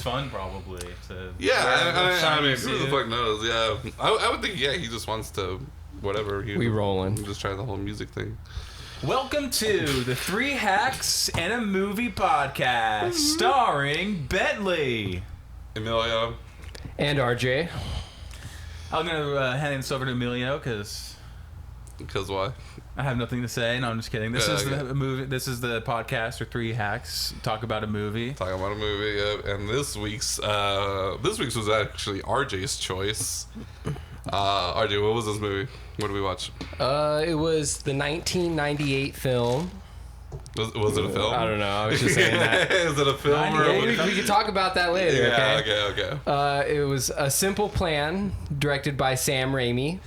It's fun, probably. I mean, who the fuck knows? Yeah, I would think. Yeah, he just wants to, whatever. We rolling. Just try the whole music thing. Welcome to the 3 Hacks and a Movie podcast, starring Bentley, Emilio, and RJ. I'm gonna hand this over to Emilio because why? I have nothing to say. No, I'm just kidding. This is the movie. This is the podcast for 3 Hacks. Talk about a movie. Talking about a movie, yeah. And this week's was actually RJ's choice. RJ, what was this movie? What did we watch? It was the 1998 film. Was it a film? I don't know. I was just saying that. Is it a film? Or we can talk about that later. Yeah. Okay. It was A Simple Plan, directed by Sam Raimi.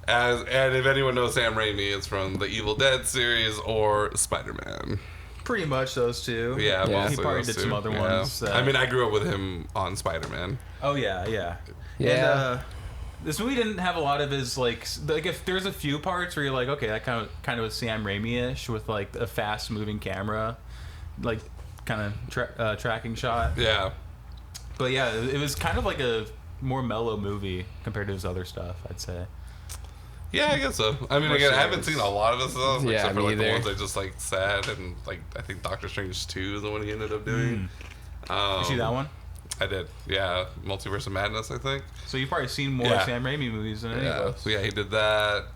And if anyone knows Sam Raimi, it's from the Evil Dead series or Spider-Man. Pretty much those two. Yeah, he probably did some other ones. I mean, I grew up with him on Spider-Man. Oh yeah. And, this movie didn't have a lot of his like if there's a few parts where you're like, okay, that kind of was Sam Raimi-ish with like a fast moving camera, like kind of tracking shot. Yeah. But yeah, it was kind of like a more mellow movie compared to his other stuff, I'd say. Yeah, I guess so. I mean, again, I haven't seen a lot of his stuff, except for like the ones I just like sad, and like I think Doctor Strange 2 is the one he ended up doing. You see that one? I did. Yeah, Multiverse of Madness, I think. So you've probably seen more Sam Raimi movies than any of us. So yeah, he did that.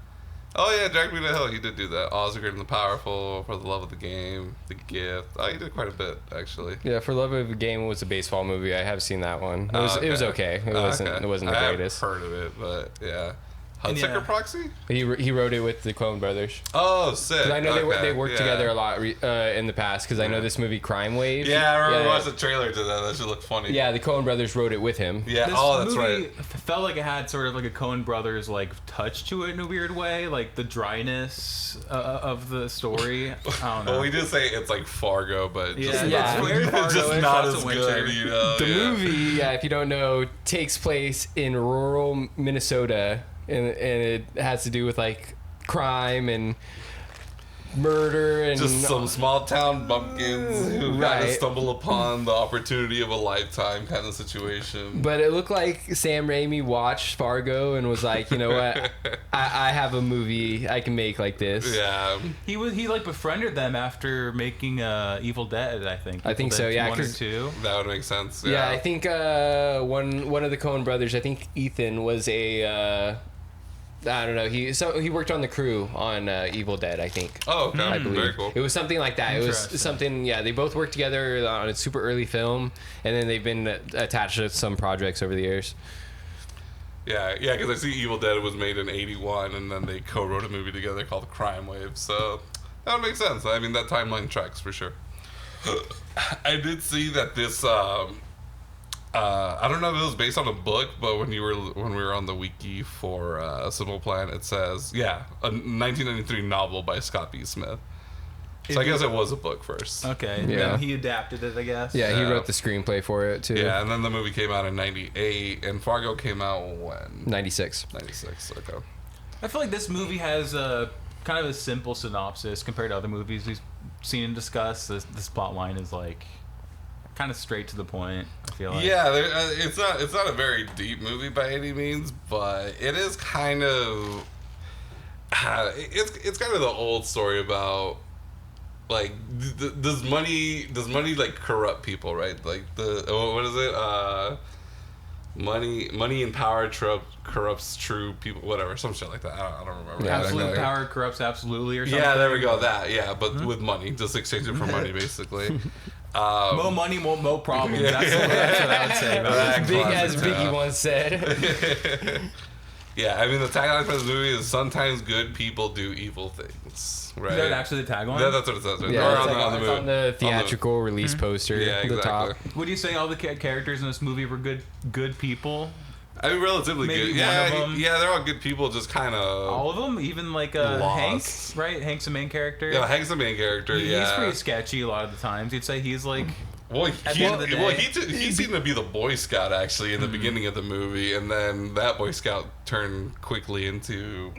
Oh yeah, Drag Me to Hell. He did do that. Oz the Great and the Powerful, For the Love of the Game, The Gift. Oh, he did quite a bit actually. Yeah, For Love of the Game was a baseball movie. I have seen that one. It was okay. It wasn't the greatest. I've heard of it, but yeah. Hudsucker Proxy? He wrote it with the Coen Brothers. Oh, sick. 'Cause I know they worked together a lot in the past, because I know this movie Crime Wave. Yeah, I remember watching the trailer to that. That should look funny. Yeah, the Coen Brothers wrote it with him. Yeah, this that's movie right. Felt like it had sort of like a Coen Brothers like touch to it in a weird way, like the dryness of the story. I don't know. Well, we did say it's like Fargo, but just not as good. You know? The movie, if you don't know, takes place in rural Minnesota. And it has to do with like crime and murder and just some small town bumpkins who kind of stumble upon the opportunity of a lifetime kind of situation. But it looked like Sam Raimi watched Fargo and was like, you know what, I have a movie I can make like this. Yeah, he like befriended them after making Evil Dead. I think so. Yeah, 1 or 2. That would make sense. Yeah, I think one of the Coen brothers, I think Ethan, was a. I don't know. He worked on the crew on Evil Dead, I think. Oh, okay. I believe. Very cool. It was something like that. It was something. Yeah, they both worked together on a super early film, and then they've been attached to some projects over the years. Yeah, because I see Evil Dead was made in '81, and then they co-wrote a movie together called Crime Wave. So that would make sense. I mean, that timeline tracks for sure. I did see that this. I don't know if it was based on a book, but when we were on the wiki for A Simple Plan, it says, a 1993 novel by Scott B. Smith. So I guess it was a book first. Okay. Yeah. Then he adapted it, I guess. Yeah, he wrote the screenplay for it, too. Yeah, and then the movie came out in 98, and Fargo came out when? 96. 96, okay. I feel like this movie has kind of a simple synopsis compared to other movies we've seen and discussed. This plot line is like kind of straight to the point, I feel like. Yeah, it's not a very deep movie by any means, but it is kind of it's kind of the old story about like does money like corrupt people, right? Like what is it? Money and power corrupts true people, whatever, some shit like that. I don't remember. Yeah, absolute power corrupts absolutely, or something. Yeah, there we go. That but with money, just exchange it for money, basically. More money, more problems. That's what I would say about it. As Biggie once said. Yeah, I mean, the tagline for this movie is sometimes good people do evil things, right? Is that actually the tagline? Yeah, that's what it says. Right? Yeah, it's on the theatrical release poster. Yeah, exactly. The top. Would you say all the characters in this movie were good people? I mean, relatively Maybe good. one of them. Yeah, they're all good people, just kind of... All of them? Even like Hank, right? Hank's the main character? Yeah, Hank's the main character, He's pretty sketchy a lot of the times. You'd say he's like... Well, he seemed to be the Boy Scout, actually, in the beginning of the movie, and then that Boy Scout turned quickly into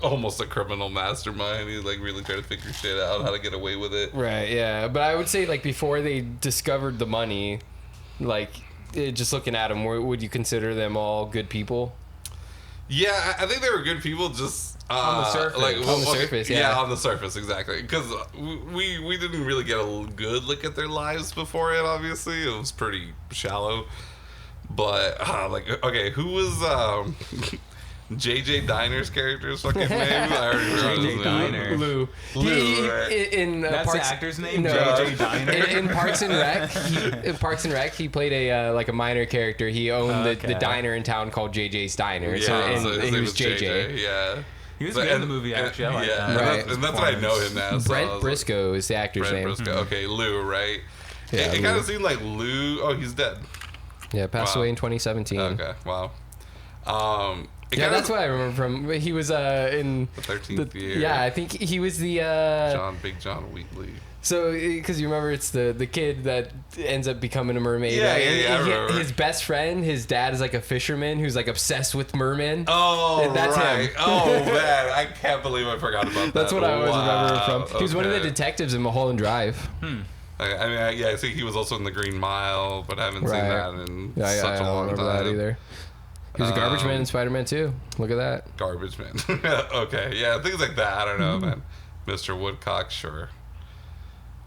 almost a criminal mastermind. He like really tried to figure shit out, how to get away with it. Right, yeah. But I would say, like, before they discovered the money... Like, just looking at them, would you consider them all good people? Yeah, I think they were good people. Just on the surface. On the surface, yeah. Yeah, on the surface, exactly. Because we didn't really get a good look at their lives before it. Obviously, it was pretty shallow. But okay, who was JJ Diner's character's fucking name? I already forgot his JJ name. Diner. Lou. Right. In That's the Parks, actor's name, No. JJ Diner. in Parks and Rec, he played a minor character. He owned the diner in town called JJ's Diner. Yeah, So, his he name was JJ. Yeah. He was good in the movie, actually. I like that. Right. And that's what I know him as. So I Brent was Briscoe is the actor's Brent name. Briscoe. Okay, Lou, right? Yeah, it Lou. kind of seemed like Lou. Oh, he's dead. Yeah, passed Wow. away in 2017. Okay, wow. Yeah, that's what I remember from. He was in the 13th year. Yeah, I think he was the. Big John Wheatley. So, because you remember, it's the kid that ends up becoming a mermaid. Yeah, right? yeah, And I remember. his best friend, his dad is like a fisherman who's like obsessed with mermen. Oh, And that's right. him. Oh, man. I can't believe I forgot about that. That's what I always remember him from. He was one of the Okay. detectives in Mulholland Drive. I think he was also in the Green Mile, but I haven't seen Right. that in Yeah, such I a don't long remember time. that either. He was a garbage man in Spider-Man 2. Look at that. Garbage Man. Okay, yeah, things like that. I don't know, man. Mr. Woodcock, sure.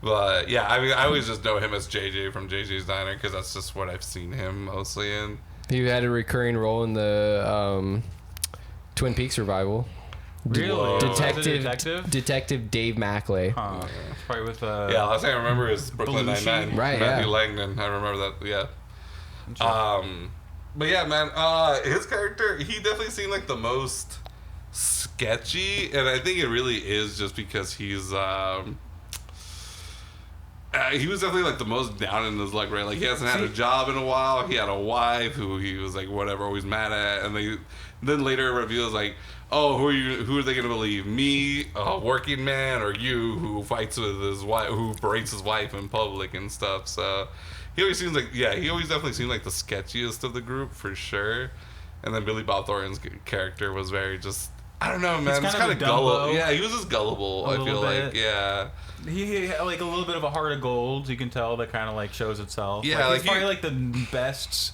But yeah, I mean, I always just know him as JJ from JJ's Diner because that's just what I've seen him mostly in. He had a recurring role in the Twin Peaks revival. Really? Whoa. Detective Dave Mackley. Huh. Probably with Yeah, last thing I remember is Brooklyn Belushi. Nine-Nine. Right, Matthew yeah. Langdon. I remember that, yeah. But yeah, man, his character, he definitely seemed like the most sketchy, and I think it really is just because he's, he was definitely like the most down in his luck, right? Like he hasn't had a job in a while. He had a wife who he was like whatever, always mad at, and then later it reveals like, oh, who are they gonna believe? Me, a working man, or you who fights with his wife, who berates his wife in public and stuff. So he always seems like, yeah, he always definitely seemed like the sketchiest of the group for sure. And then Billy Bob Thornton's character was very just, I don't know, man. It's kind of gullible. Yeah, he was just gullible. I feel like, yeah. He had like a little bit of a heart of gold. You can tell that kind of like shows itself. Yeah, like, he's probably like the best,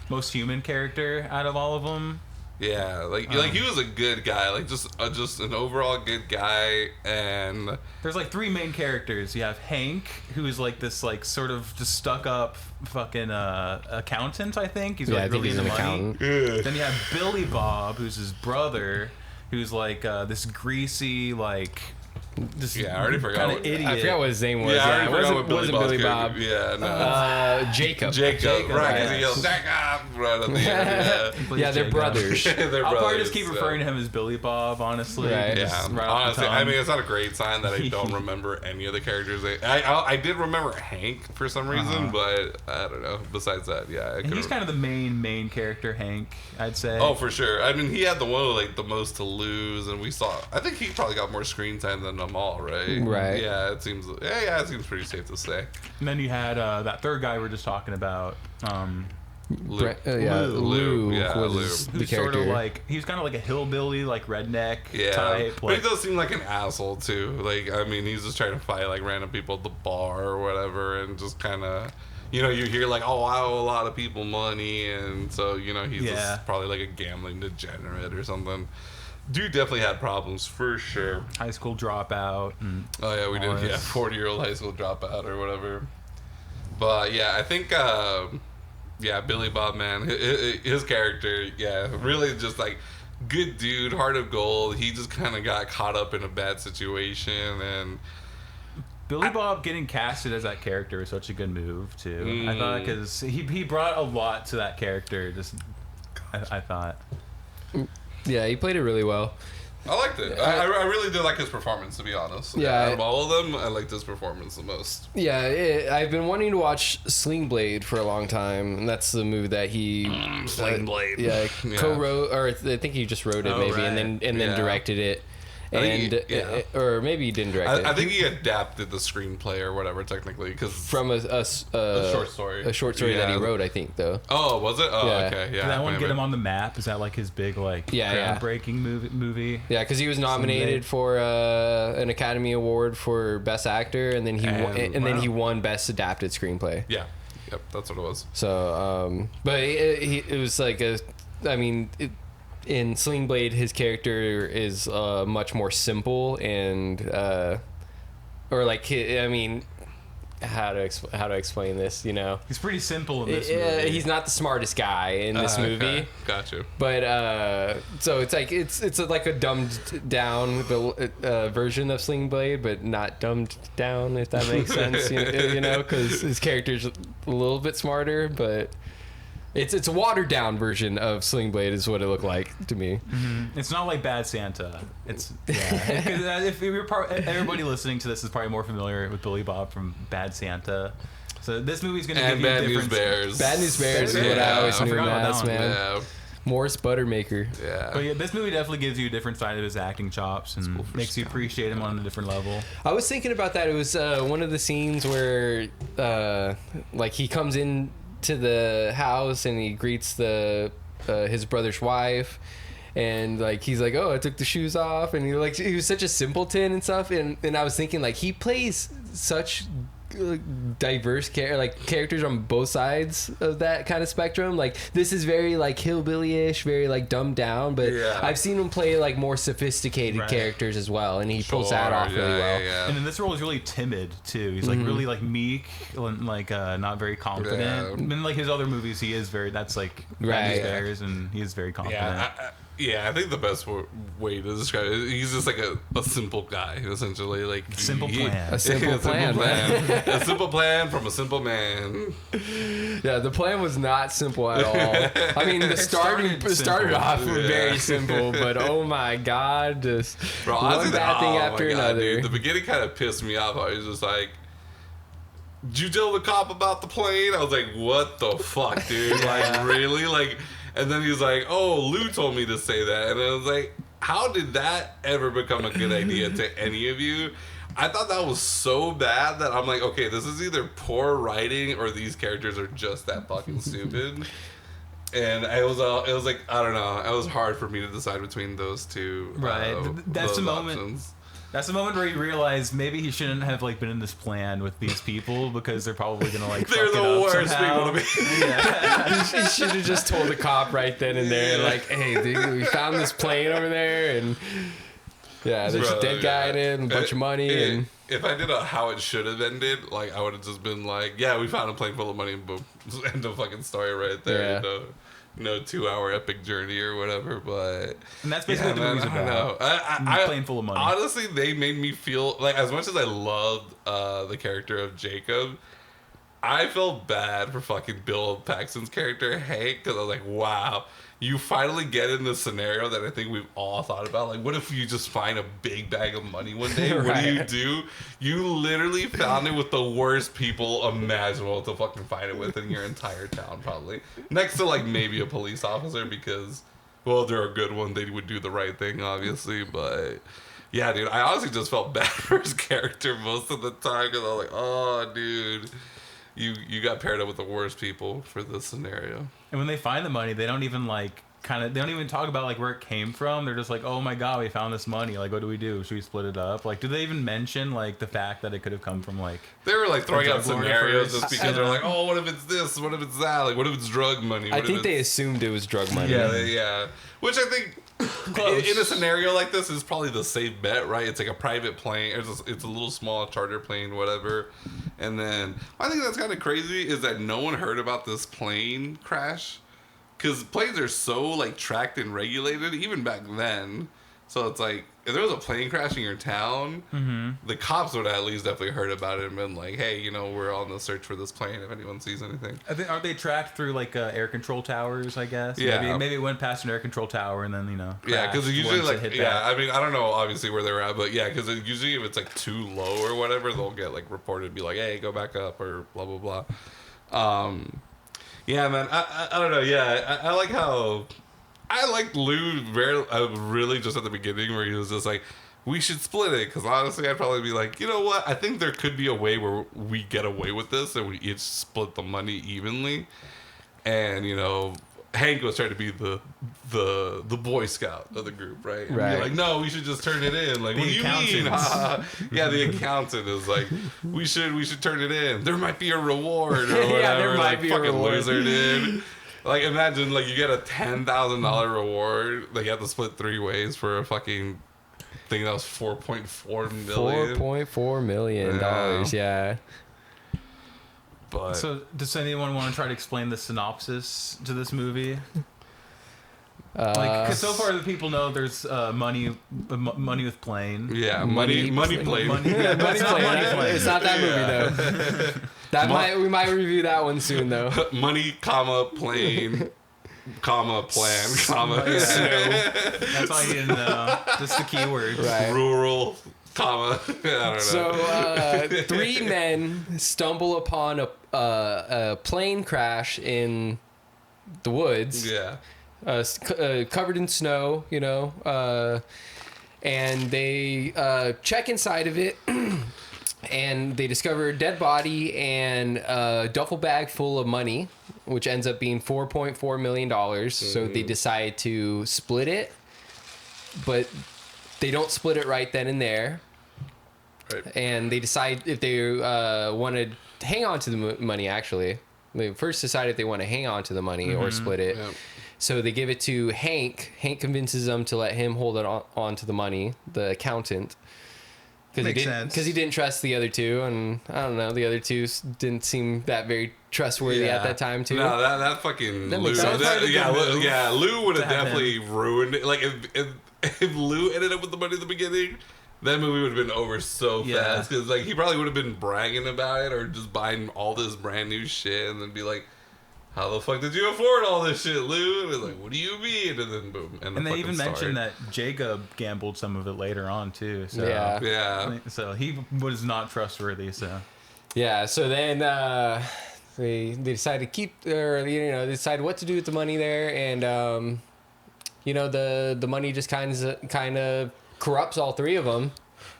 most human character out of all of them. Yeah, like he was a good guy, like just an overall good guy, and there's like three main characters. You have Hank, who is like this like sort of just stuck up fucking accountant. I think he's like really into money. Accountant. yeah. Then you have Billy Bob, who's his brother, who's like this greasy like. This Yeah, I already forgot kind of what- idiot. I forgot what his name was. Yeah, I already forgot what wasn't Bob's Billy Bob. character- Yeah, no. Jacob. Jacob, right? Because yes. he yells Jacob right at the end. Please, Yeah, they're Jacob. brothers. They're I'll probably just brothers, keep so- referring to him as Billy Bob, honestly. Right. just Yeah, right off the honestly, I tongue. mean, it's not a great sign that I don't remember any of the characters. I did remember Hank for some reason, but I don't know. Besides that, yeah, And he's kind of the main character, Hank, I'd say. Oh, for sure. I mean, he had the one with like the most to lose, and we saw. I think he probably got more screen time than them all, right? Right. Yeah, it seems. Yeah, it seems pretty safe to say. And then you had that third guy we were just talking about. Lou. Lou Yeah, was Lou. the Who's character. sort of like he was kind of like a hillbilly, like redneck Yeah, type. but Like, he does seem like an asshole too. Like, I mean, he's just trying to fight like random people at the bar or whatever, and just kind of, you know, you hear like, oh, I owe a lot of people money, and so you know he's just probably like a gambling degenerate or something. Dude definitely had problems for sure. high school dropout. And Oh yeah, we did. Yeah, 40-year-old high school dropout or whatever. But yeah, I think yeah, Billy Bob, man, his character, yeah, really just like good dude, heart of gold. He just kind of got caught up in a bad situation, and Billy Bob getting casted as that character was such a good move too. I thought because he brought a lot to that character. Just I thought. Yeah, he played it really well. I liked it. I really did like his performance, to be honest. Yeah, out of all of them, I liked his performance the most. Yeah, I've been wanting to watch Sling Blade for a long time, and that's the movie that he Sling Blade. Yeah, Yeah. co-wrote, or I think he just wrote it maybe, right. and then Yeah. directed it, I think and he- or maybe he didn't direct it. I think he adapted the screenplay or whatever, technically, because from a short story. a short story that he Yeah. wrote, I think, though. Oh, was it? Oh, Yeah. okay, yeah. Did that one maybe. get him on the map? Is that like his big like Yeah. groundbreaking movie? Yeah, because he was nominated for an Academy Award for Best Actor, and then he And- then he won Best Adapted Screenplay. Yeah. Yep, that's what it was. So, but it was like in Sling Blade, his character is much more simple and, how to explain this, you know? He's pretty simple in this movie. He's not the smartest guy in this movie. Okay. Gotcha. But so it's like it's like a dumbed down version of Sling Blade, but not dumbed down, if that makes sense. You know, because his character's a little bit smarter, but it's a watered down version of Sling Blade is what it looked like to me. Mm-hmm. It's not like Bad Santa. It's if you're everybody listening to this is probably more familiar with Billy Bob from Bad Santa. So this movie's going to give you Bad different... News Bears. Bad News Bears is what I always knew him as, man. Yeah. Morris Buttermaker. Yeah. But yeah, this movie definitely gives you a different side of his acting chops and makes you appreciate him on a different level. I was thinking about that. It was one of the scenes where like he comes in to the house and he greets his brother's wife, and like he's like, oh, I took the shoes off, and he was such a simpleton and stuff, and I was thinking like he plays such diverse characters on both sides of that kind of spectrum. Like this is very like hillbilly-ish, very like dumbed down, but I've seen him play like more sophisticated characters as well, and he pulls that off really well. Yeah. And in this role, he's really timid too. He's like really like meek and like not very confident. Yeah. And in like his other movies, he is very. That's like Right. Bears, and he is very confident. I think the best way to describe it, he's just like a simple guy, essentially. Like Simple plan. A simple plan. A simple plan from a simple man. Yeah, the plan was not simple at all. I mean, it started off very simple, but oh my god, just one bad thing after another. Dude, the beginning kind of pissed me off. I was just like, did you tell the cop about the plane? I was like, what the fuck, dude? Like, really? Like, and then he's like, oh, Lou told me to say that. And I was like, how did that ever become a good idea to any of you? I thought that was so bad that I'm like, okay, this is either poor writing or these characters are just that fucking stupid. And it was like, I don't know. It was hard for me to decide between those two. Right. That's the moment. Options. That's the moment where you realize maybe he shouldn't have like been in this plan with these people because they're probably gonna like. They're fuck the it up worst somehow. people to be. He should have just told the cop right then and there, like, hey, dude, we found this plane over there, and there's a dead guy in it, and a bunch of money, and. If I did a how it should have ended, like I would have just been like, yeah, we found a plane full of money, and boom, end of fucking story right there. Yeah. No 2-hour epic journey or whatever, but And that's basically what the movie's about. I plane full of money. Honestly, they made me feel like, as much as I loved the character of Jacob, I felt bad for fucking Bill Paxton's character Hank, because I was like, wow, you finally get in the scenario that I think we've all thought about. Like, what if you just find a big bag of money one day? What do? You literally found it with the worst people imaginable to fucking find it with in your entire town, probably. Next to, like, maybe a police officer, because, well, they're a good one. They would do the right thing, obviously, but... Yeah, dude, I honestly just felt bad for his character most of the time, because I was like, oh, dude... You got paired up with the worst people for this scenario. And when they find the money, they don't even like they don't even talk about like where it came from. They're just like, oh my god, we found this money. Like, what do we do? Should we split it up? Like, do they even mention like the fact that it could have come from like? They were like throwing out scenarios just because they're like, know. oh, what if it's this? What if it's that? Like, what if it's drug money? I think they assumed it was drug money. Yeah. Which I think in a scenario like this is probably the safe bet, right? It's like a private plane. It's a little small charter plane, whatever. And then I think that's kind of crazy is that no one heard about this plane crash, because planes are so like tracked and regulated even back then. So it's like if there was a plane crash in your town, the cops would have at least definitely heard about it and been like, hey, you know, we're on the search for this plane if anyone sees anything. I think, aren't they tracked through like air control towers? I guess. Yeah. Maybe it went past an air control tower and then Yeah, because usually once it hit that. I mean, I don't know obviously where they're at, but yeah, because usually if it's like too low or whatever, they'll get like reported, be like, hey, go back up or blah blah blah. Yeah, man, I don't know. Yeah, I like how. I liked Lou really just at the beginning where he was just like, we should split it. Because honestly, I'd probably be like, you know what? I think there could be a way where we get away with this and we each split the money evenly. And, you know, Hank was trying to be the the Boy Scout of the group, right? And Right. you're like, no, we should just turn it in. Like, The what do you mean? accountant. Yeah, the accountant is like, we should turn it in. There might be a reward or whatever. Yeah, there might like, be a fucking reward. loser, dude. Like, imagine, like, you get a $10,000 reward. Like, you have to split 3 ways for a fucking thing that was $4.4 million. $4.4 million. Yeah. But So, does anyone want to try to explain the synopsis to this movie? Because so far the people know there's money with plane. yeah, Money money plane. plane. Money, Money it's not Plane. money plane. It's not that movie though. We might review that one soon though. Money, comma, plane, comma, plan, comma, That's all you need to know. Just the keywords. Right. rural, comma. I don't know. So 3 men stumble upon a plane crash in the woods. yeah. Covered in snow, you know, and they check inside of it, and they discover a dead body and a duffel bag full of money, which ends up being $4.4 million. So they decide to split it, but they don't split it right then and there. Right. And they decide if they want to hang on to the money, actually. They first decide if they want to hang on to the money or split it. Yeah. So they give it to Hank. Hank convinces them to let him hold it on to the money, the accountant. Makes sense. Because he didn't trust the other two, and I don't know, the other two didn't seem that very trustworthy at that time, too. No, that fucking That Lou. makes sense. Lou would have have definitely ruined it. Like, if Lou ended up with the money at the beginning, that movie would have been over so fast. Because, like, he probably would have been bragging about it or just buying all this brand new shit and then be like, how the fuck did you afford all this shit, Lou? And it's like, what do you mean? And then boom. And they even mentioned that Jacob gambled some of it later on too. So Yeah. Yeah. So he was not trustworthy. So Yeah, so then they decide to keep, or they decide what to do with the money there, and the money just kind of corrupts all 3 of them,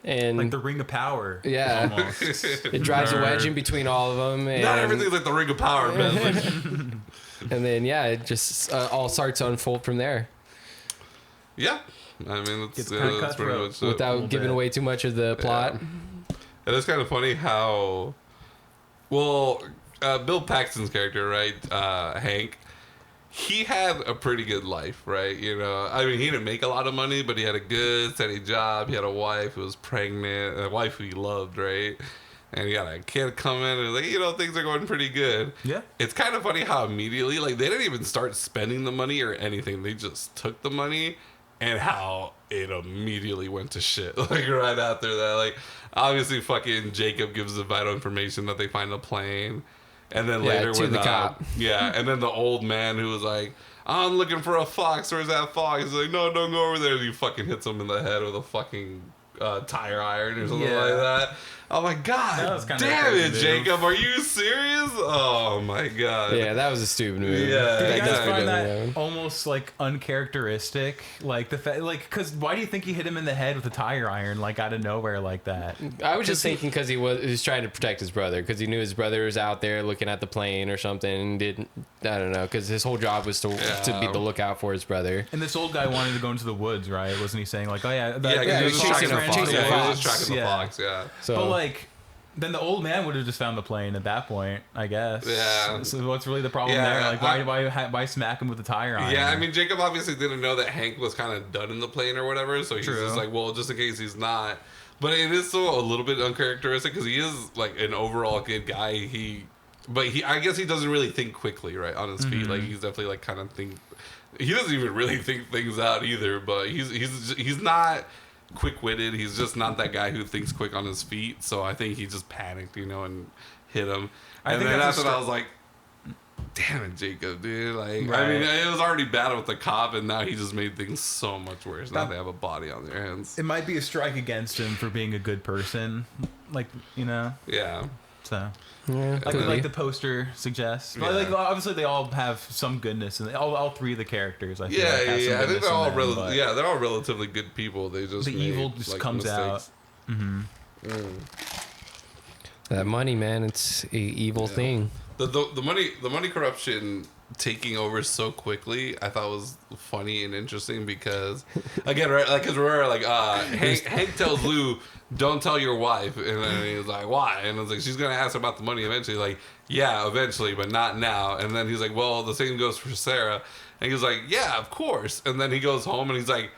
and like the Ring of Power. Yeah. Almost. it drives a wedge in between all of them. And, Not everything's like the Ring of Power, man. and then it just all starts to unfold from there Yeah. I mean, Gets that's pretty pretty cutthroat. much it. without giving bit. away too much of the plot. And it's kind of funny how, well, Bill Paxton's character, right, Hank, he had a pretty good life, right? You know, I mean, he didn't make a lot of money, but he had a good, steady job. He had a wife who was pregnant, a wife who he loved, right? And he got a kid coming, and like, things are going pretty good. Yeah. It's kind of funny how immediately, like, they didn't even start spending the money or anything. They just took the money, and how it immediately went to shit. Like, right after that, like, obviously fucking Jacob gives the vital information that they find a plane. And then later to when the cop. Yeah, and then the old man who was like, I'm looking for a fox, where's that fox? He's like, no, don't go over there. And he fucking hits him in the head with a fucking tire iron or something like that. Oh my god. Damn it, Jacob. Are you serious? Oh my god. Yeah, that was a stupid movie. Yeah. Did you guys exactly. find that almost like uncharacteristic? Like the fact, like, because why do you think he hit him in the head with a tire iron, like out of nowhere, like that? I was just thinking because he was trying to protect his brother, because he knew his brother was out there looking at the plane or something, and I don't know, because his whole job was to be the lookout for his brother. And this old guy wanted to go into the woods, right? Wasn't he saying like, oh yeah, that, Yeah, he was chasing tracking a the fox. fox. Chasing a Yeah, he was fox. tracking the Yeah. fox, yeah. So, but like, then the old man would have just found the plane at that point, I guess. Yeah. So what's really the problem Yeah, there? Like, why smack him with a tire iron? Yeah, I mean, Jacob obviously didn't know that Hank was kind of done in the plane or whatever, so he's just like, well, just in case he's not. But it is still a little bit uncharacteristic because he is like an overall good guy. I guess he doesn't really think quickly, right, on his feet. Like, he's definitely like kind of he doesn't even really think things out either. But he's not quick-witted. He's just not that guy who thinks quick on his feet. So I think he just panicked, and hit him. And then that's when I was like, damn it, Jacob, dude. Like, Right. I mean, it was already bad with the cop, and now he just made things so much worse. Now they have a body on their hands. It might be a strike against him for being a good person, like, Yeah. So, yeah, like the poster suggests. But like, obviously, they all have some goodness, and all 3 of the characters. I feel like, have some I think goodness they're all in them, but they're all relatively good people. They just the evil just like, comes mistakes. out. that money, man, it's a evil thing. The money corruption taking over so quickly, I thought was funny and interesting because, again, right, like, because remember, like, Hank tells Lou, "Don't tell your wife," and then he's like, "Why?" And I was like, "She's gonna ask about the money eventually." Like, yeah, eventually, but not now. And then he's like, "Well, the same goes for Sarah," and he's like, "Yeah, of course." And then he goes home and he's like,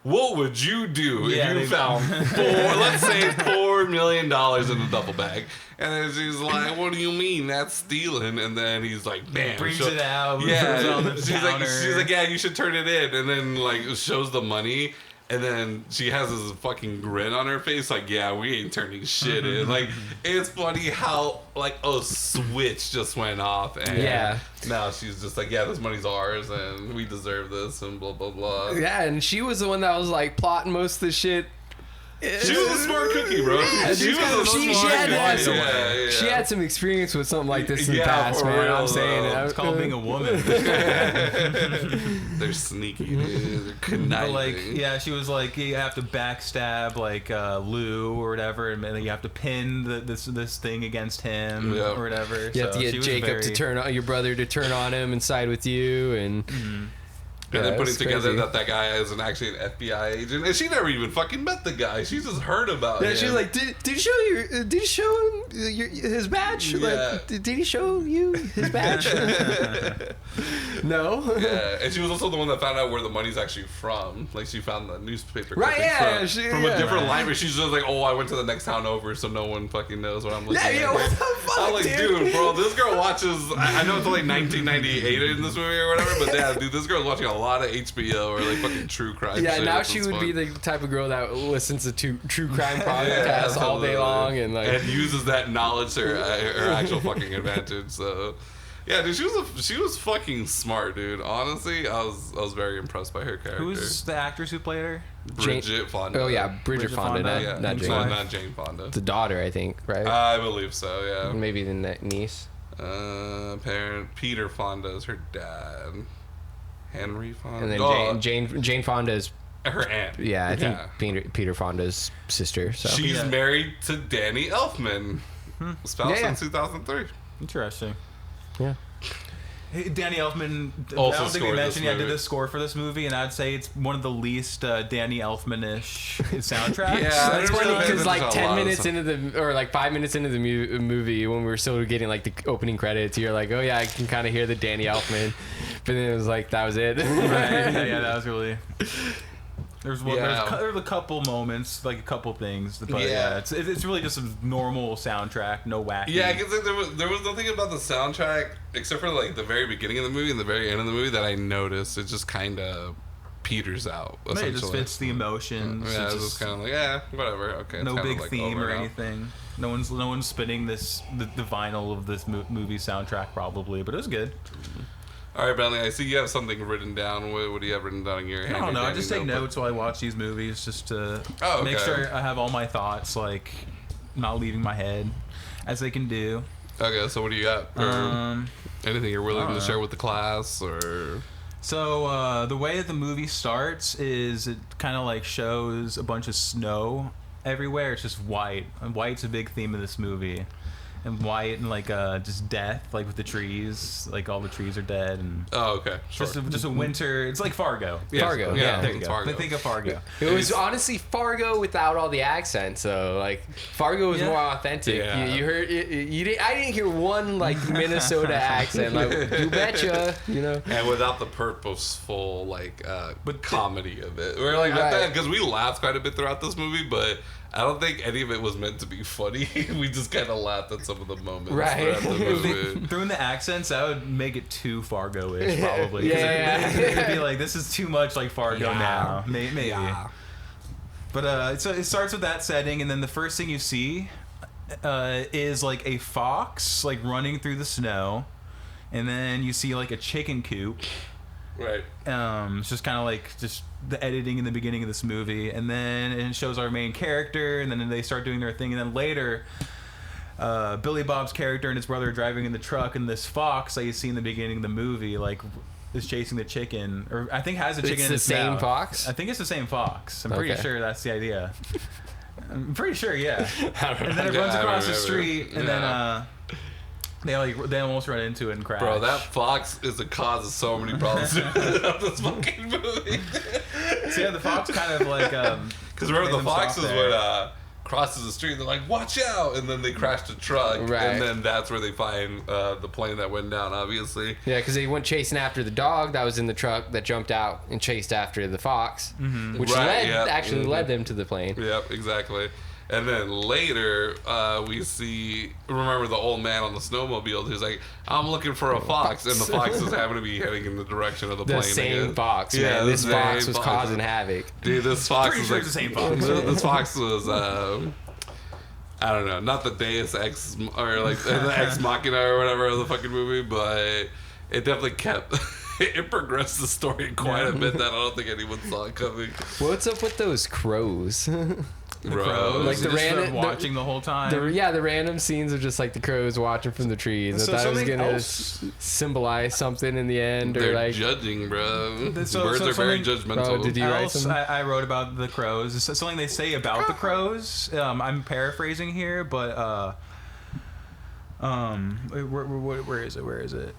"What would you do if you found let's say $4 million in a duffel bag?" And then she's like, "What do you mean? That's stealing." And then he's like, "Bam!" Brings it out. Yeah, Puts it on the counter. she's like, "Yeah, you should turn it in." And then like shows the money. And then she has this fucking grin on her face, like, "Yeah, we ain't turning shit in." Like, it's funny how, like, a switch just went off. And now she's just like, "Yeah, this money's ours, and we deserve this," and blah, blah, blah. Yeah, and she was the one that was, like, plotting most of the shit. She was a smart cookie, bro. Yeah, she had some experience with something like this in the past, man. Real, I'm saying it. It's called being a woman. They're sneaky, dude. They're conniving. But like, yeah, she was like, you have to backstab like Lou or whatever, and then you have to pin this thing against him or whatever. You have to get Jacob to turn on your brother to turn on him and side with you, and. And then putting together that guy is actually an FBI agent, and she never even fucking met the guy. She just heard about him. Yeah, she was like, "Did you show him his badge? Yeah. Like, did he show you his badge?" No. Yeah, and she was also the one that found out where the money's actually from. Like, she found the newspaper right? Yeah, from a different library. She's just like, "Oh, I went to the next town over, so no one fucking knows what I'm looking at." Yeah, what the fuck, I'm like, dude, bro, this girl watches. I know it's only 1998 in this movie or whatever, but yeah, dude, this girl's watching a lot of HBO or like fucking true crime. Yeah, shit. now This she is would fun. be the type of girl that listens to true crime podcasts all day long and like uses that knowledge to her actual fucking advantage. So, yeah, dude, she was fucking smart, dude. Honestly, I was very impressed by her character. Who's the actress who played her? Bridget Fonda. Oh yeah, Bridget Fonda, not Jane. Not Jane Fonda. The daughter, I think, right? I believe so. Yeah. Maybe the niece. Parent Peter Fonda is her dad. Henry Fonda. And then Jane Fonda is her aunt. Yeah, I think Peter Fonda's sister. So she's married to Danny Elfman, spouse in 2003. Interesting. Yeah. Hey, Danny Elfman. Also I don't think we mentioned did the score for this movie, and I'd say it's one of the least Danny Elfman-ish soundtracks. Yeah, that's funny because like 10 minutes into the or like 5 minutes into the movie, when we were still getting like the opening credits, you're like, oh yeah, I can kind of hear the Danny Elfman, but then it was like that was it. Right? Yeah, that was really. There's a couple moments, like a couple things, but it's really just a normal soundtrack, no wacky. Yeah, because there was nothing about the soundtrack except for like the very beginning of the movie and the very end of the movie that I noticed. It just kind of peters out. It just fits the emotions. Yeah, it's just kind of like whatever. Okay, no big like theme or anything. No one's spinning the vinyl of this movie soundtrack probably, but it was good. All right, Bentley, I see you have something written down. What do you have written down in your hand? I don't know. I just take notes while I watch these movies just to make sure I have all my thoughts, like, not leaving my head, as they can do. Okay, so what do you got? Anything you're willing to share with the class? Or So, the way that the movie starts is it kind of, like, shows a bunch of snow everywhere. It's just white. And white's a big theme of this movie. And white and like just death, like with the trees, like all the trees are dead and okay, sure. just a winter. It's like Fargo. Yes. Fargo, yeah, there you go. Fargo. Think of Fargo. It was honestly Fargo without all the accents. So like Fargo was more authentic. Yeah. You heard I didn't hear one like Minnesota accent. Like you betcha, you know. And without the purposeful like comedy of it. We're like because we laughed quite a bit throughout this movie, but I don't think any of it was meant to be funny. We just kind of laughed at some of the moments. Right. Throughout the movie. Throwing the accents, that would make it too Fargo-ish, probably. Yeah. It'd be like, this is too much like Fargo now. Maybe. Yeah. But so it starts with that setting, and then the first thing you see is like a fox like running through the snow, and then you see like a chicken coop. Right. It's just kind of like just the editing in the beginning of this movie, and then it shows our main character, and then they start doing their thing, and then later Billy Bob's character and his brother are driving in the truck, and this fox that you see in the beginning of the movie like is chasing the chicken, or I think has a chicken in its mouth. It's the same fox? I think it's the same fox. I'm pretty sure that's the idea. I'm pretty sure, yeah. And then it runs across the street, and then They almost run into it and crash. Bro, that fox is the cause of so many problems of this fucking movie. So yeah, the fox kind of like because remember the foxes would crosses the street. They're like, "Watch out!" and then they crash the truck, and then that's where they find the plane that went down. Obviously, yeah, because they went chasing after the dog that was in the truck that jumped out and chased after the fox, which led them to the plane. Yep, exactly. And then later, we see, remember the old man on the snowmobile who's like, I'm looking for a fox. And the fox is happening to be heading in the direction of the plane. The same fox, man. Yeah, this fox was causing havoc. Dude, this fox was like, the same fox. This fox was, I don't know, not the Deus Ex, or like the Ex Machina or whatever of the fucking movie, but it definitely kept... It progressed the story quite a bit that I don't think anyone saw it coming. What's up with those crows? The crows, like the random watching the whole time. The random scenes of just like the crows watching from the trees. I thought it was gonna symbolize something in the end, or They're like judging, bro. Birds are very judgmental. Oh, did you write something? I wrote about the crows. It's something they say about the crows. I'm paraphrasing here, but where is it? Where is it?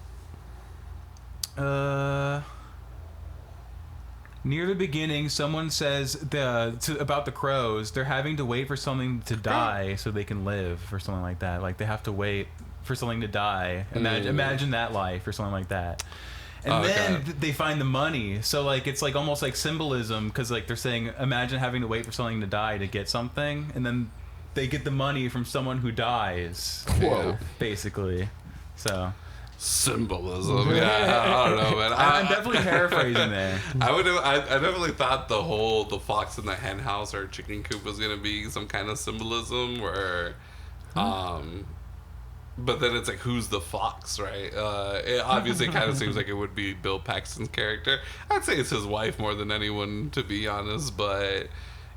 Near the beginning, someone says about the crows, they're having to wait for something to die so they can live, or something like that. Like they have to wait for something to die. Imagine that life, or something like that. And then they find the money. So like it's like almost like symbolism, because like they're saying, imagine having to wait for something to die to get something, and then they get the money from someone who dies. Whoa, basically. So. Symbolism. Yeah, I don't know, man. I'm definitely paraphrasing there. I definitely thought the fox in the hen house or chicken coop was gonna be some kind of symbolism where, but then it's like, who's the fox, right? It obviously kind of seems like it would be Bill Paxton's character. I'd say it's his wife more than anyone, to be honest. But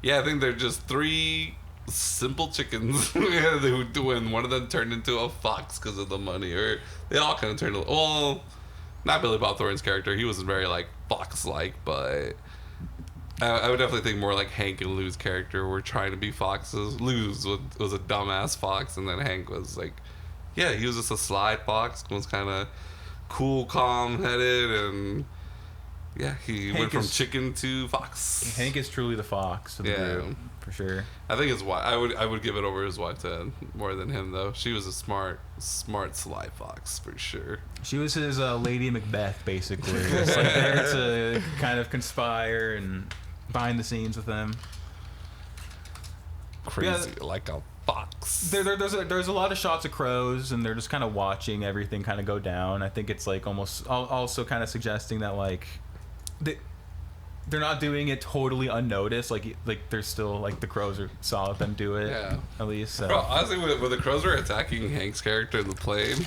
yeah, I think they're just three simple chickens when one of them turned into a fox because of the money, or they all kind of turned not Billy Bob Thornton's character, he wasn't very like fox like, but I would definitely think more like Hank and Lou's character were trying to be foxes. Lou was a dumbass fox, and then Hank was like, yeah, he was just a sly fox, was kind of cool, calm headed, and yeah, he went from chicken to fox. Hank is truly the fox of the group, for sure. I think his wife. I would give it over his wife to more than him, though. She was a smart, sly fox for sure. She was his Lady Macbeth, basically. Just like there to kind of conspire and behind the scenes with him. Crazy, like a fox. There's a lot of shots of crows, and they're just kind of watching everything kind of go down. I think it's like almost also kind of suggesting that like they're not doing it totally unnoticed. Like there's still like the crows saw them do it. Yeah. At least. So. Bro, honestly, when the crows were attacking Hank's character in the plane,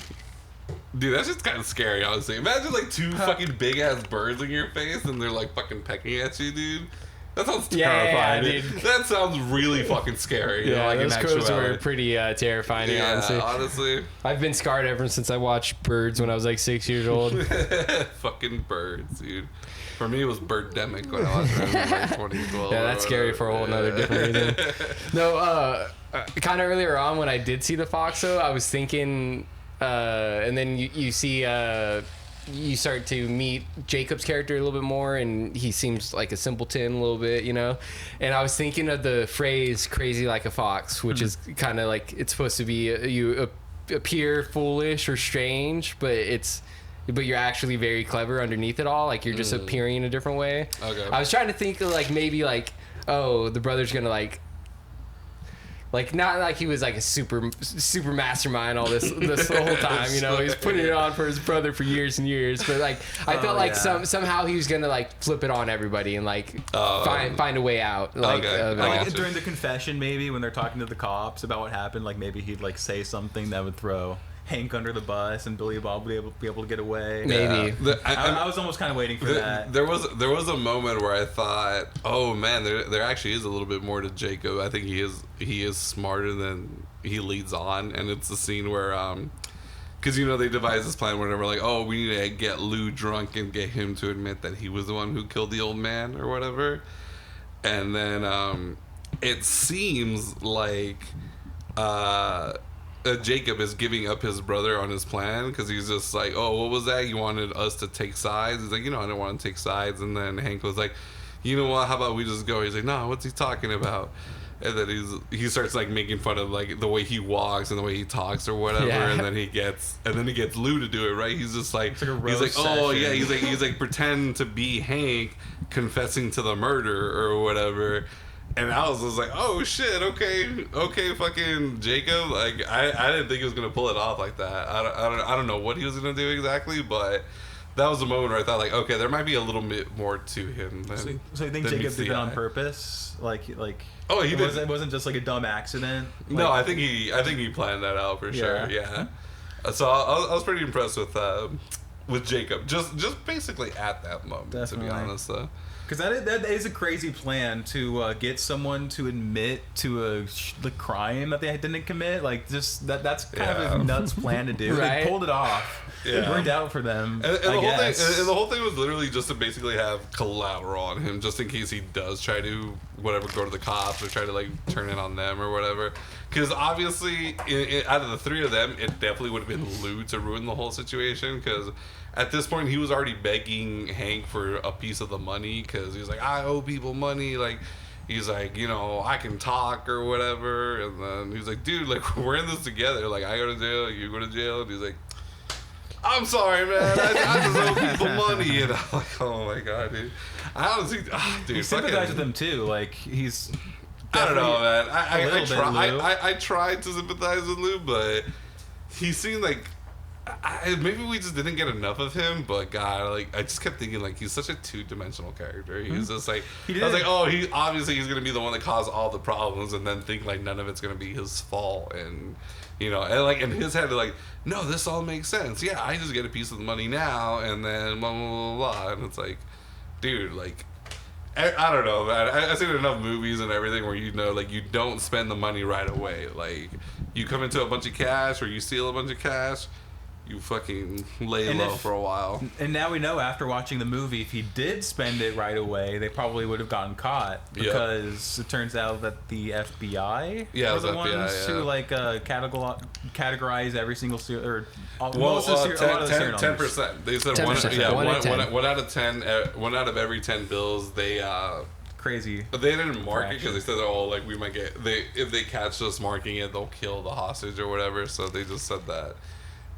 dude, that's just kind of scary. Honestly, imagine like two fucking big ass birds in your face, and they're like fucking pecking at you, dude. That sounds terrifying, dude. That sounds really fucking scary. Yeah, those crows were pretty terrifying, honestly. I've been scarred ever since I watched Birds when I was like 6 years old. Fucking birds, dude. For me, it was Birdemic when I was around like 2012. Yeah, that's scary for a whole nother different reason. No, kind of earlier on when I did see the fox, though, I was thinking, and then you see... you start to meet Jacob's character a little bit more, and he seems like a simpleton a little bit, you know? And I was thinking of the phrase crazy like a fox, which is kind of like, it's supposed to be you appear foolish or strange, but you're actually very clever underneath it all. Like you're just appearing in a different way. Okay. I was trying to think of like maybe like, oh, the brother's gonna like not like he was like a super mastermind all this whole time, you know. He's putting it on for his brother for years and years, but like I felt like somehow he was gonna like flip it on everybody and like find a way out. Like, during the confession, maybe when they're talking to the cops about what happened, like maybe he'd like say something that would throw Hank under the bus and Billy Bob would be able to get away. Maybe. I was almost kind of waiting for that. There was a moment where I thought, oh man, there actually is a little bit more to Jacob. I think he is smarter than he leads on, and it's the scene where because you know they devised this plan where they were like, oh, we need to get Lou drunk and get him to admit that he was the one who killed the old man or whatever, and then it seems like Jacob is giving up his brother on his plan because he's just like, oh, what was that? You wanted us to take sides? He's like, I don't want to take sides. And then Hank was like, you know what? How about we just go? He's like, no, what's he talking about? And then he starts like making fun of like the way he walks and the way he talks or whatever. Yeah. And then he gets Lou to do it, right? He's just like, he's like, oh yeah, he's like pretend to be Hank confessing to the murder or whatever. And I was just like, oh shit, okay, fucking Jacob. Like I didn't think he was gonna pull it off like that. I don't know what he was gonna do exactly, but that was the moment where I thought like, okay, there might be a little bit more to him. So you think Jacob did it on purpose? Like oh, he did. It wasn't just like a dumb accident. No, I think he planned that out for sure. Yeah. So I was pretty impressed with Jacob, just basically at that moment. Definitely. To be honest, though. Because that is a crazy plan to get someone to admit to the crime that they didn't commit. Like, just that's kind of a nuts plan to do. Right? They pulled it off. Yeah. It worked out for them. And the whole thing was literally just to basically have collateral on him, just in case he does try to go to the cops or try to like turn it on them or whatever. Because obviously, out of the three of them, it definitely would have been Lou to ruin the whole situation. Because at this point, he was already begging Hank for a piece of the money because he was like, I owe people money. Like, he's like, I can talk or whatever. And then he's like, dude, like, we're in this together. Like, I go to jail, you go to jail. And he's like, I'm sorry, man. I just owe people money. And I'm like, oh my God, dude. I honestly, dude. You sympathize with him too. Like, he's. I don't know, man. I tried to sympathize with Lou, but he seemed like. Maybe we just didn't get enough of him, but God, like I just kept thinking like he's such a two-dimensional character. He was just like I was like, oh, he's gonna be the one that caused all the problems, and then think like none of it's gonna be his fault, and and like in his head like, no, this all makes sense. Yeah, I just get a piece of the money now, and then blah blah blah blah, and it's like, dude, like I don't know, man. I've seen enough movies and everything where like you don't spend the money right away. Like you come into a bunch of cash or you steal a bunch of cash. You fucking lay low for a while. And now we know after watching the movie, if he did spend it right away, they probably would have gotten caught because it turns out that the FBI were the ones who like categorize every single serial or most of the serial 10%. They said 10%, one out of 10. One out of every 10 bills they. Crazy. But they didn't mark it because they said, oh, like we might get if they catch us marking it, they'll kill the hostage or whatever. So they just said that.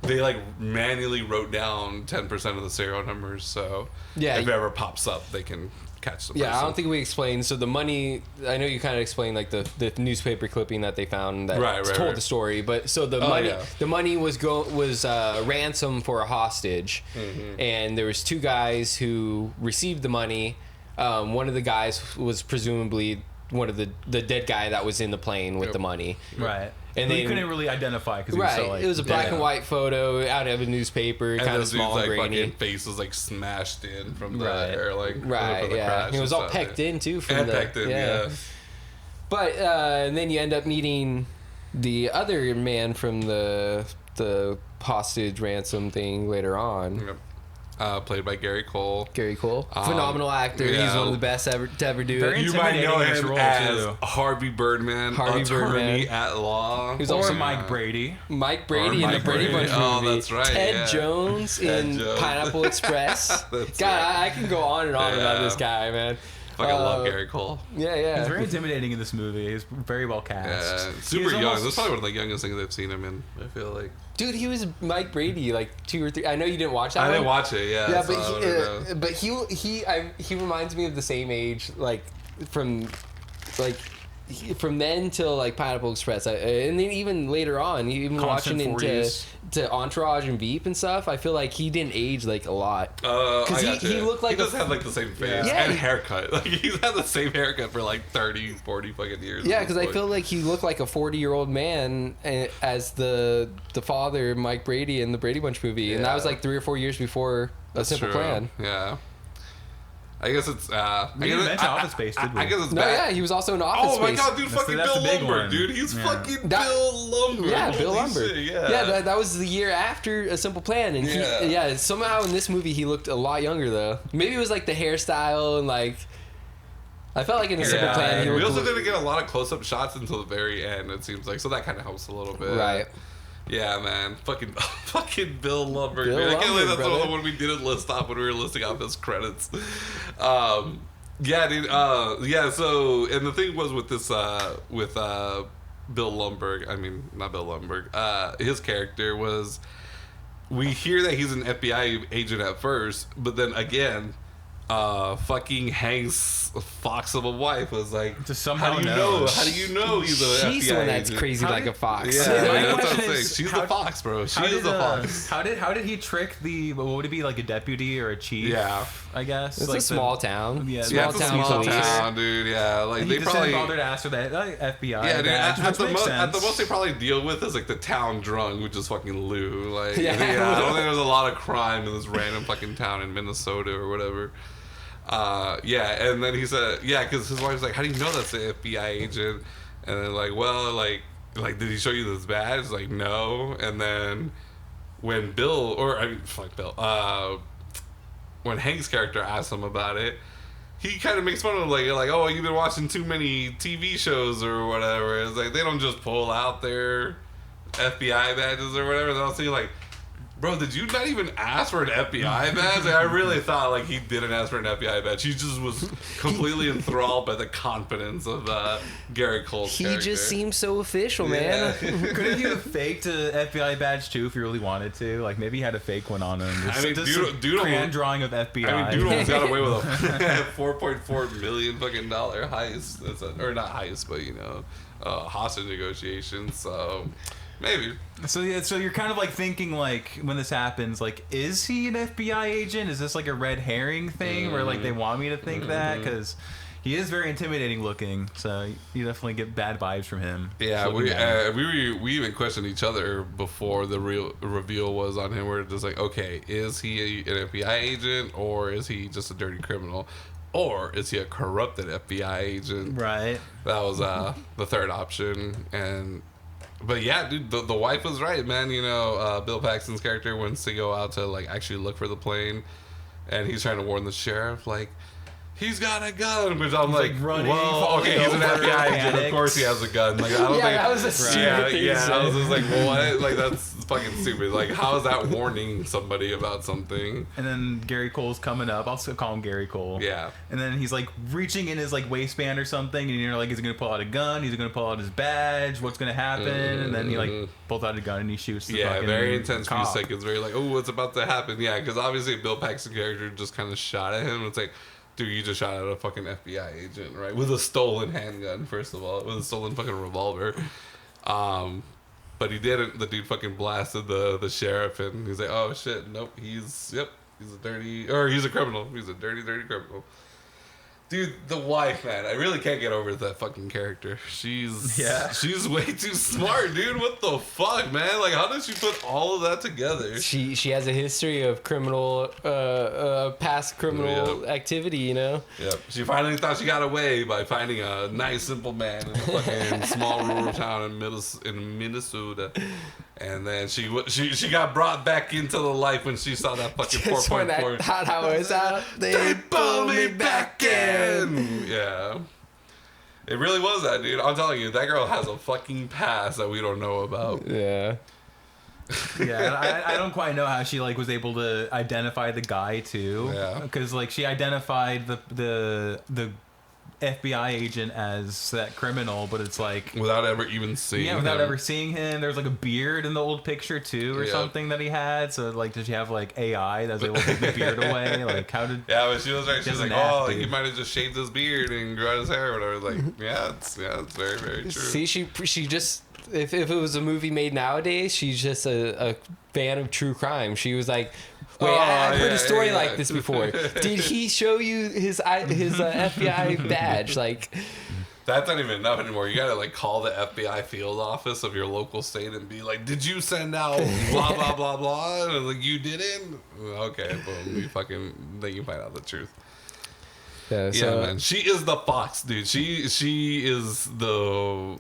They like manually wrote down 10% of the serial numbers, so if it ever pops up, they can catch the person. I don't think we explained. So the money, I know you kind of explained like the newspaper clipping that they found that told the story, but so the money was ransom for a hostage, and there was two guys who received the money. One of the guys was presumably one of the dead guy that was in the plane with the money, right? And you couldn't really identify because it was a black and white photo out of a newspaper, kind of small and grainy. Fucking face was like smashed in from the air, like It was all pecked in too from pecked in, But and then you end up meeting the other man from the hostage ransom thing later on. Yep. Played by Gary Cole. Phenomenal actor. He's one of the best to ever do it. You might know him as Harvey Birdman, attorney at law. He's also Mike Brady. Mike Brady in the Brady Bunch movie. Oh, that's right. Ted Jones in Pineapple Express. God, I can go on and on about this guy, man. I love Gary Cole. Yeah. He's very intimidating in this movie. He's very well cast. Yeah, super young. That's probably one of the youngest things I've seen him in, I feel like. Dude, he was Mike Brady like 2 or 3. I know you didn't watch that. I didn't watch it. Yeah, but he reminds me of the same age, like from then till like Pineapple Express, and then even later on, even watching into Entourage and Veep and stuff. I feel like he didn't age like a lot because he looked like he does have like the same face and haircut. Like he's had the same haircut for like 30, 40 fucking years. Yeah, because I feel like he looked like a 40-year-old man as the father Mike Brady in the Brady Bunch movie, and that was like 3 or 4 years before A Simple Plan. Yeah. I guess it's. We didn't mention Office Space, did we? I guess it's. No, yeah, he was also in Office Space. Oh my God, dude! Fucking Bill Lumber, dude. He's fucking Bill Lumber. Yeah, Bill Lumber. Yeah, that was the year after A Simple Plan, and somehow in this movie he looked a lot younger though. Maybe it was like the hairstyle and like. I felt like in A Simple Plan. We also didn't get a lot of close-up shots until the very end. It seems like, so that kind of helps a little bit. Right. Yeah, man. Fucking Bill Lumberg. Bill Man. I can't believe Lumberg, that's brother. the one we didn't list off when we were listing off his credits. Yeah, dude. Yeah. So, and the thing was with this, with Bill Lumberg. I mean, not Bill Lumberg. His character was. We hear that he's an FBI agent at first, but then again, fucking Hank's fox of a wife was like, Just somehow how do you knows. know? How do you know he's a She's FBI the one that's agent? crazy How like did- a fox. Yeah, My that's what I'm question saying. is, She's how- the fox, bro. She How is did, the fox. how did he trick the, what would it be, like a deputy or a chief? Yeah. I guess. It's like a small town. Yeah, Yeah, it's a small police. town, dude. Yeah, like He they just probably. didn't bother to ask for that FBI. Yeah, dude. badge, At which the makes at the sense. most they probably deal with is like the town drunk, which is fucking Lou. Like, Yeah. I don't think there's a lot of crime in this random fucking town in Minnesota or whatever. Yeah, and then he said, yeah, because his wife's like, how do you know that's the FBI agent? And then like, well, like, did he show you this badge? Like, no. And then when Bill, or I mean, fuck Bill, when Hank's character asked him about it, he kind of makes fun of him, like, oh, you've been watching too many TV shows or whatever. It's like, they don't just pull out their FBI badges or whatever. They'll see, like, bro, did you not even ask for an FBI badge? Like, I really thought, like, he didn't ask for an FBI badge. He just was completely enthralled by the confidence of Gary Cole's He character. just seems so official, man. Couldn't you have faked a FBI badge too if you really wanted to? Like maybe he had a fake one on him. Just, I mean, just dude- dude some crayon almost- drawing of FBI. I mean, dude almost got away with a $4.4 million fucking dollar heist. That's or not heist, but you know, hostage negotiations. So maybe. So yeah, so you're kind of like thinking like when this happens, like is he an FBI agent? Is this like a red herring thing where like they want me to think that? Because he is very intimidating looking, so you definitely get bad vibes from him. Yeah, Just looking we at him. we even questioned each other before the real reveal was on him. We're just like, okay, is he an FBI agent or is he just a dirty criminal, or is he a corrupted FBI agent? Right. That was the third option, but yeah, dude, the wife was right, man. You know, Bill Paxton's character wants to go out to like actually look for the plane, and he's trying to warn the sheriff like. He's got a gun, which I'm like, running, well, falling okay, he's an over, FBI agent. Of panics. course he has a gun. Like, I don't think that was a stupid thing to yeah. say. I was just like, what? Like, that's fucking stupid. Like, how is that warning somebody about something? And then Gary Cole's coming up. I'll still call him Gary Cole. Yeah. And then he's like reaching in his like waistband or something, and you're like, is he gonna pull out a gun? He's gonna pull out his badge? What's gonna happen? And then he like pulls out a gun and he shoots. The Yeah, fucking very intense few cop. seconds. Very like, oh, what's about to happen? Yeah, because obviously Bill Paxton's character just kind of shot at him. It's like, dude, you just shot at a fucking FBI agent, right? With a stolen handgun, first of all. With a stolen fucking revolver. But he didn't. The dude fucking blasted the sheriff, and he's like, oh, shit, nope, he's a criminal. He's a dirty, dirty criminal. Dude, the wife, man, I really can't get over that fucking character. She's way too smart, dude. What the fuck, man? Like, how did she put all of that together? She has a history of criminal, past criminal activity, you know? Yep. She finally thought she got away by finding a nice, simple man in a fucking small rural town in Minnesota. And then she got brought back into the life when she saw that fucking Just when 4.4. that hot hour is out, They pull me back in. Yeah. It really was that, dude. I'm telling you, that girl has a fucking past that we don't know about. Yeah. Yeah, I don't quite know how she like was able to identify the guy too. Yeah. Because like she identified the FBI agent as that criminal, but it's like Without ever even seeing him. without ever seeing him. There's like a beard in the old picture too, or Yeah. something that he had. So like, did she have like AI that was able to take the beard away? Like, how did? Yeah, but she was right. She was like, Doesn't have oh, to. he might have just shaved his beard and grew out his hair or whatever. Like, yeah, it's very, very true. See, she just, if it was a movie made nowadays, she's just a fan of true crime. She was like, wait, Oh, I've heard yeah, a story yeah. like this before. Did he show you his FBI badge? Like, That's not even enough anymore. You gotta like call the FBI field office of your local state and be like, "Did you send out blah blah blah blah?" And like, you didn't. Okay, boom. Then you find out the truth. yeah, Yeah, man. She is the fox, dude. She is the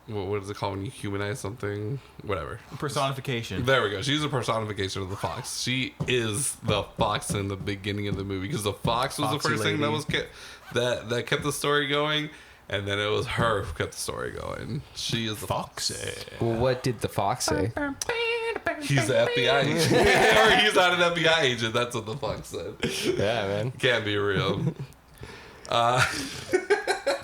what is it called when you humanize something? Whatever. Personification. There we go. She's a personification of the fox. She is the fox in the beginning of the movie because the fox was Foxy the first thing that lady. was that kept the story going, And then it was her who kept the story going. She is the fox. Well, what did the fox say? He's the FBI agent. Or he's not an FBI agent. That's what the fox said. Yeah, man. Can't be real.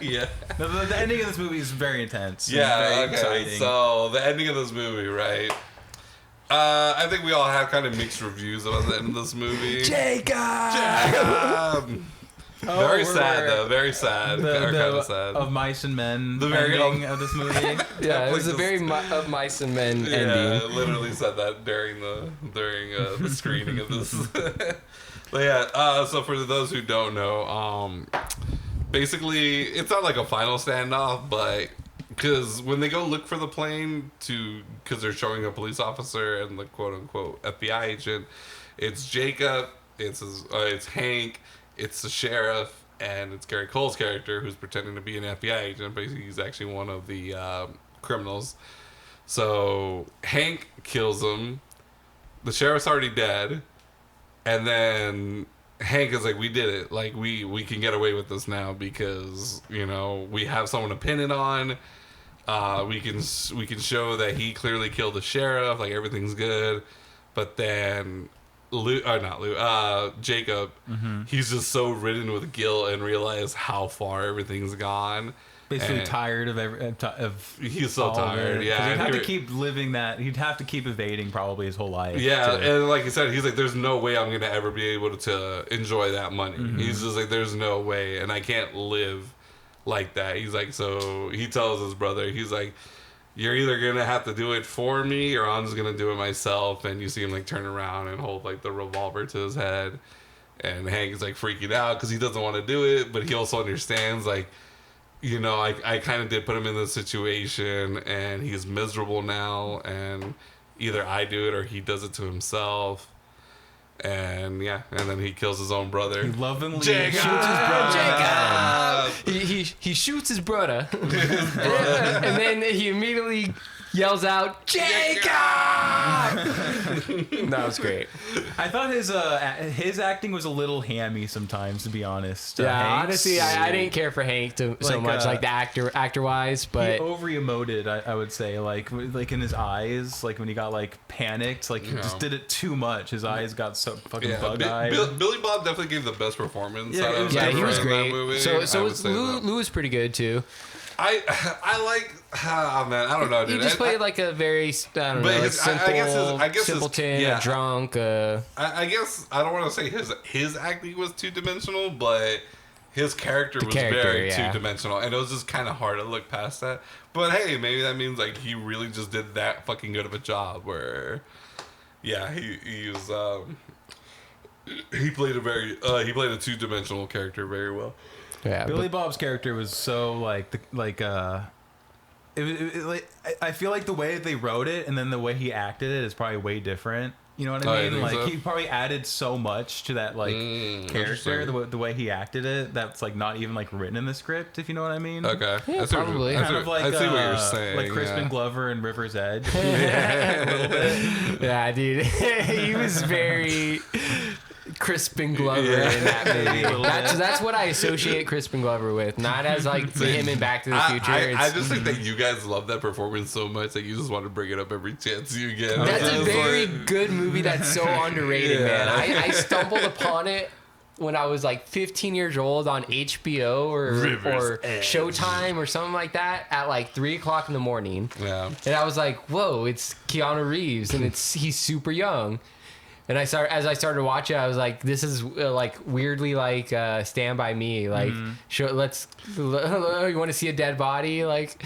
Yeah. The ending of this movie is very intense. Yeah, very okay. exciting. So, the ending of this movie, right? I think we all have kind of mixed reviews about the end of this movie. Jacob! Very sad, though. Very sad. Kind of sad. Of Mice and Men The very ending of this movie. Yeah, it was a very of Mice and Men Yeah, ending. literally said that during the screening of this. But yeah, so for those who don't know, basically it's not like a final standoff, but because when they go look for the plane because they're showing a police officer and the quote unquote FBI agent, it's Jacob, it's Hank, it's the sheriff, and it's Gary Cole's character who's pretending to be an FBI agent, but he's actually one of the criminals. So Hank kills him. The sheriff's already dead. And then Hank is like, we did it. Like, we can get away with this now because, we have someone to pin it on. We can show that he clearly killed the sheriff. Like, everything's good. But then Jacob, he's just so ridden with guilt and realized how far everything's gone. Basically And tired of he's so tired. Yeah, he'd have to keep living that. He'd have to keep evading probably his whole life. Yeah, and like you said, he's like, there's no way I'm gonna ever be able to enjoy that money. He's just like, there's no way, and I can't live like that. He's like, so he tells his brother, he's like, you're either gonna have to do it for me, or I'm just gonna do it myself. And you see him like turn around and hold like the revolver to his head, and Hank is like freaking out because he doesn't want to do it, but he also understands like, I kind of did put him in this situation, and he's miserable now, and either I do it or he does it to himself. And yeah, and then he kills his own brother. He lovingly Jacob! shoots his brother. Jacob! He shoots his brother. And then he immediately yells out, Jacob! That was great. I thought his acting was a little hammy sometimes, to be honest. Yeah, Hank's, honestly, I didn't care for Hank so much, like the actor wise, but he over-emoted, I would say, like in his eyes, like when he got like panicked, like he just did it too much. His eyes got so fucking bug-eyed. Billy Bob definitely gave the best performance. Yeah, he was in great. That movie. So was Lou was pretty good too. I like, man, I don't know, dude. He just played like a very, simple, simpleton, a drunk. I guess I don't want to say his acting was two-dimensional, but his character was very two-dimensional, and it was just kind of hard to look past that. But hey, maybe that means like he really just did that fucking good of a job. Where, yeah, he played a two-dimensional character very well. Yeah, Billy Bob's character was so I feel like the way that they wrote it and then the way he acted it is probably way different. You know what I mean? Like so? he probably added so much to that character, the way he acted it. That's like not even like written in the script. If you know what I mean? Okay, yeah, probably. Kind of like I see what you're saying. Like Crispin Glover and River's Edge. a little bit. Yeah, dude, he was very Crispin Glover in that movie. That's what I associate Crispin Glover with, not as like him in Back to the Future. I just think that you guys love that performance so much that you just want to bring it up every chance you get. That's a very good movie that's so underrated, man. I stumbled upon it when I was like 15 years old on HBO or Showtime or something like that at like 3 o'clock in the morning. Yeah. And I was like, whoa, it's Keanu Reeves and he's super young. And as I started to watch it, I was like, "This is like weirdly like Stand By Me." Like, you want to see a dead body? Like,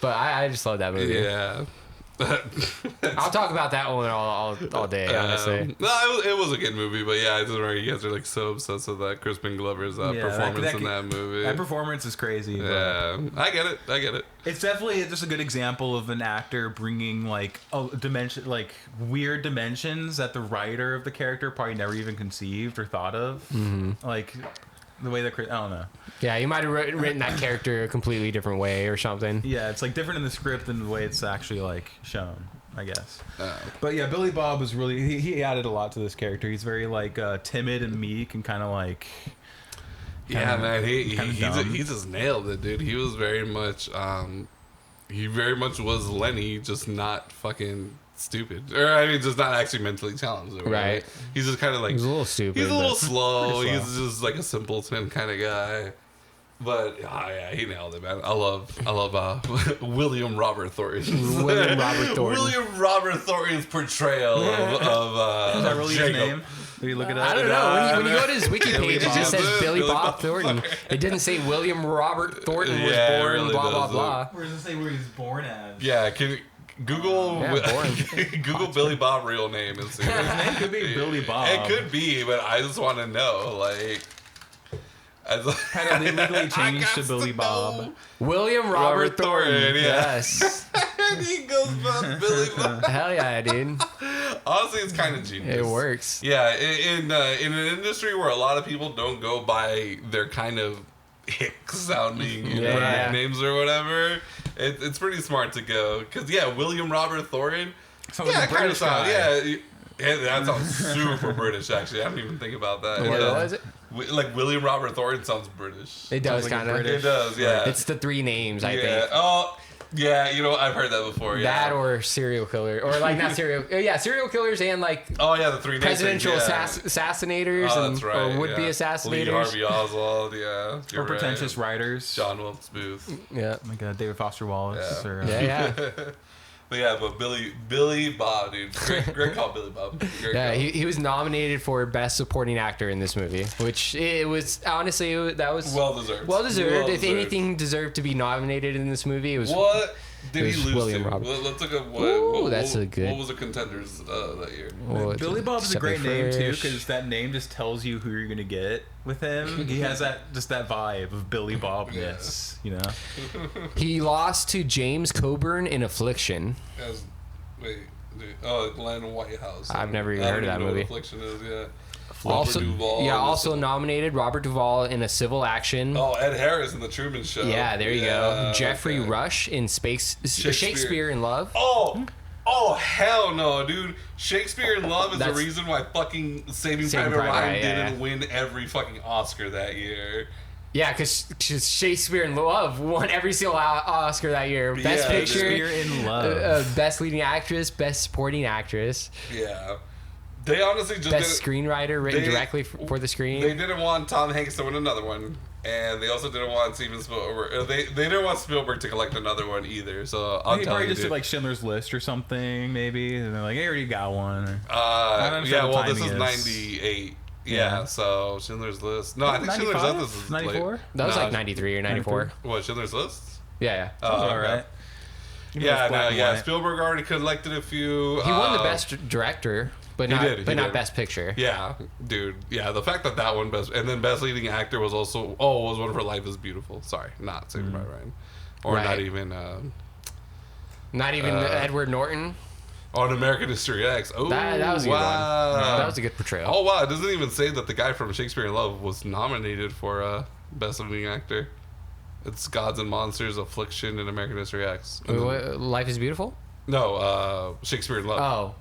but I just love that movie. Yeah. I'll talk about that one all day. Honestly, no, it was a good movie, but yeah, I just remember you guys are like so obsessed with that Crispin Glover's performance in that movie. That performance is crazy. Yeah, I get it. It's definitely just a good example of an actor bringing like a dimension, like weird dimensions that the writer of the character probably never even conceived or thought of. Like the way that I don't know. Yeah, you might have written that character a completely different way or something. Yeah, it's like different in the script than the way it's actually like shown, I guess. But yeah, Billy Bob was really he added a lot to this character. He's very like timid and meek and kind of like Yeah, man, he dumb. he just nailed it, dude. He was very much was Lenny, just not fucking stupid, or I mean, just not actually mentally challenged. Or Right. He's just kind of like He's a little stupid. he's a little but- slow. Pretty slow. He's just like a simpleton kind of guy. But yeah, he nailed it, man. I love William Robert Thornton. William Robert Thornton. William Robert Thornton's portrayal of Is that really his Jacob. name? Did you look it up? I don't know. When you go to his wiki Billy page, it just Bob. says Billy Billy Bob Bob Thornton. It didn't say William Robert Thornton was Yeah, it born, really blah, blah, doesn't. blah. Where does it say where he was born as? Yeah, can you Google Yeah, boring. Google Billy Bob real name and see. His name could be Billy Bob. It could be, but I just want to know, like. Had it legally changed to Billy Bob. William Robert Thornton. Yeah. Yes. He goes by Billy Bob. Hell yeah, dude. Honestly, it's kind of genius. It works. Yeah, in an industry where a lot of people don't go by their kind of hick sounding Yeah. names or whatever, it's pretty smart to go. Because, yeah, William Robert Thornton. Sounds Yeah, like a kind of British sound. guy. Yeah, that sounds super British, actually. I didn't even think about that. What was it? Like, William Robert Thornton sounds British. It does Sounds like a kind of. British- It does, yeah. It's the three names, I yeah. think. Oh, yeah, I've heard that before, yeah. That or serial killer. Or like not serial. Yeah, serial killers and like Oh, yeah, the three names. presidential yeah. assassinators Oh, and that's right, or would be yeah. Lee assassinators. Harvey Oswald, yeah. You're Or pretentious right. writers. John Wilkes Booth. Yeah. Like David Foster Wallace. Yeah. Or, Yeah, yeah. But yeah, but Billy Bob, dude. Great call, Billy Bob. Great Yeah, call. he was nominated for Best Supporting Actor in this movie, which it was honestly that was well deserved. well deserved. If deserved. anything deserved to be nominated in this movie, it was What did it he was lose William to? Robert. Let's look at Ooh, that's a good- What was the contenders that year? well, Billy Bob's a great name too, Fresh. because that name just tells you who you're gonna get with him. He has that vibe of Billy Bobness, you know. He lost to James Coburn in Affliction. Glenn Whitehouse. I've never even I heard of don't that even know movie. what Affliction is, yeah. Also, Duvall yeah, in the also Civil- nominated Robert Duvall in A Civil Action. Oh, Ed Harris in the Truman Show. Yeah, there you go. Jeffrey okay. Rush in Shakespeare in Love. Oh, hell no, dude. Shakespeare in Love is the That's- reason why fucking Saving Saving Private Private Ryan Ryan, yeah, didn't win every fucking Oscar that year. Yeah, because Shakespeare in Love won every single Oscar that year. Best Yeah, Picture, Shakespeare in Love. Best Leading Actress, Best Supporting Actress, Yeah. They honestly just Best didn't... Screenwriter written they- directly for the screen. They didn't want Tom Hanks to win another one. And they also didn't want Steven Spielberg... They didn't want Spielberg to collect another one either. So I'll He tell probably you, just did dude. like Schindler's List or something, maybe. And they're like, "Hey, already got one." Or, I don't yeah, understand well, what this is timing is. 98. Yeah, Yeah. so Schindler's List. No, I think Schindler's 95? List is 94? late. That was No, like 93 or 94. What, Schindler's List? Yeah, Oh, Sounds okay. alright. Yeah, black and yeah. white. Spielberg already collected a few. He won the Best Director, but he not did, he but not did. Best Picture. Yeah, dude. Yeah, the fact that won best, and then Best Leading Actor was also was one for Life is Beautiful. Sorry, not Saving Private Ryan, or Right. not even Not even Edward Norton. on American History X. Oh, That was a good one. wow. That was a good portrayal. Oh wow! It doesn't even say that the guy from Shakespeare in Love was nominated for Best Leading Actor. It's Gods and Monsters, Affliction, and American History X. And then- What, Life is Beautiful? no, Shakespeare in Love. Oh.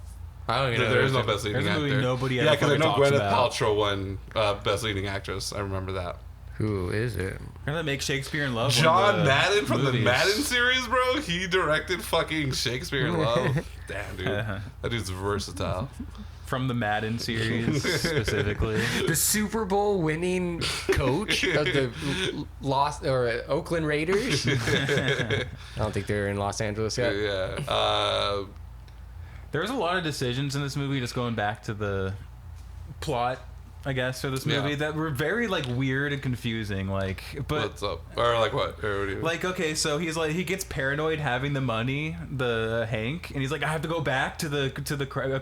I don't even know. There is no there's a- Best Leading There's a movie Actor. nobody yeah, ever because I know fucking Gwyneth talks Paltrow won Best Leading Actress. I remember that. Who is it? We're gonna make Shakespeare in Love. one John of the Madden from movies. the Madden series, bro. He directed fucking Shakespeare in Love. Damn, dude. That dude's versatile. From the Madden series specifically. The Super Bowl winning coach of the Oakland Raiders. I don't think they're in Los Angeles yet. Yeah. There's a lot of decisions in this movie, just going back to the plot, I guess, for this movie, Yeah. that were very like weird and confusing. Like, but What's up? Or like what? Or what do you like, okay, so he's like, he gets paranoid having the money, the Hank, and he's like, I have to go back to the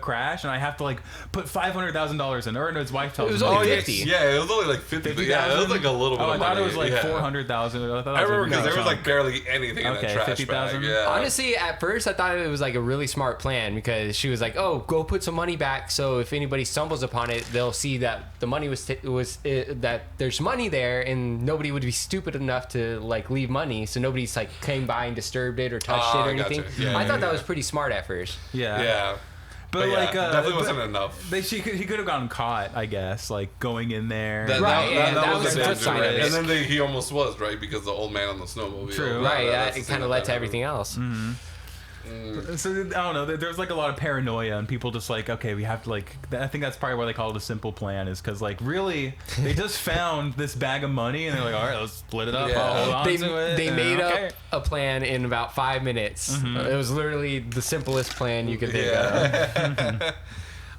crash, and I have to like put $500,000 in. Or no, his wife tells It was him. only like, 50. Yeah, it was only like 50. But yeah, it was like a little bit Oh, I of thought money. it was like yeah. 400,000. I remember because there was like barely anything in that Okay, trash 50,000? bag. Yeah. Honestly, at first I thought it was like a really smart plan because she was like, "Oh, go put some money back, so if anybody stumbles upon it, they'll see that the money was that there's money there, and nobody would be stupid enough to like leave money, so nobody's like came by and disturbed it or touched it or gotcha. anything." Yeah, I yeah, thought that yeah. was pretty smart at first. Yeah. Yeah. But yeah, like, definitely wasn't enough. He could have gotten caught, I guess, like going in there. That was a flip big side of risk. it. And then he almost was, right? Because the old man on the snowmobile. True. Right, That's it the kind thing of led to happened. everything else. So I don't know. There's like a lot of paranoia, and people just like, okay, we have to like. I think that's probably why they call it a simple plan, is because like really they just found this bag of money, and they're like, all right, let's split it up. Yeah. I'll hold on to it. They made okay. up a plan in about 5 minutes. It was literally the simplest plan you could think of. Yeah.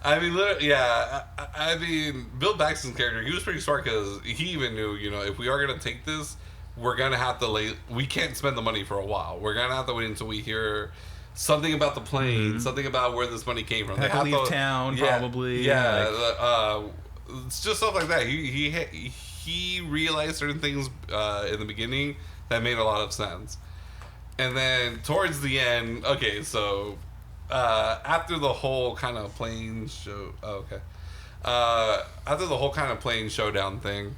I mean, I mean, Bill Paxton's character, he was pretty smart because he even knew, you know, if we are going to take this, we're going to have to we can't spend the money for a while. We're going to have to wait until we hear something about the plane, something about where this money came from. They have to leave town, probably. Yeah. It's just stuff like that. He realized certain things in the beginning that made a lot of sense. And then towards the end, okay, so after the whole kind of plane show, after the whole kind of plane showdown thing,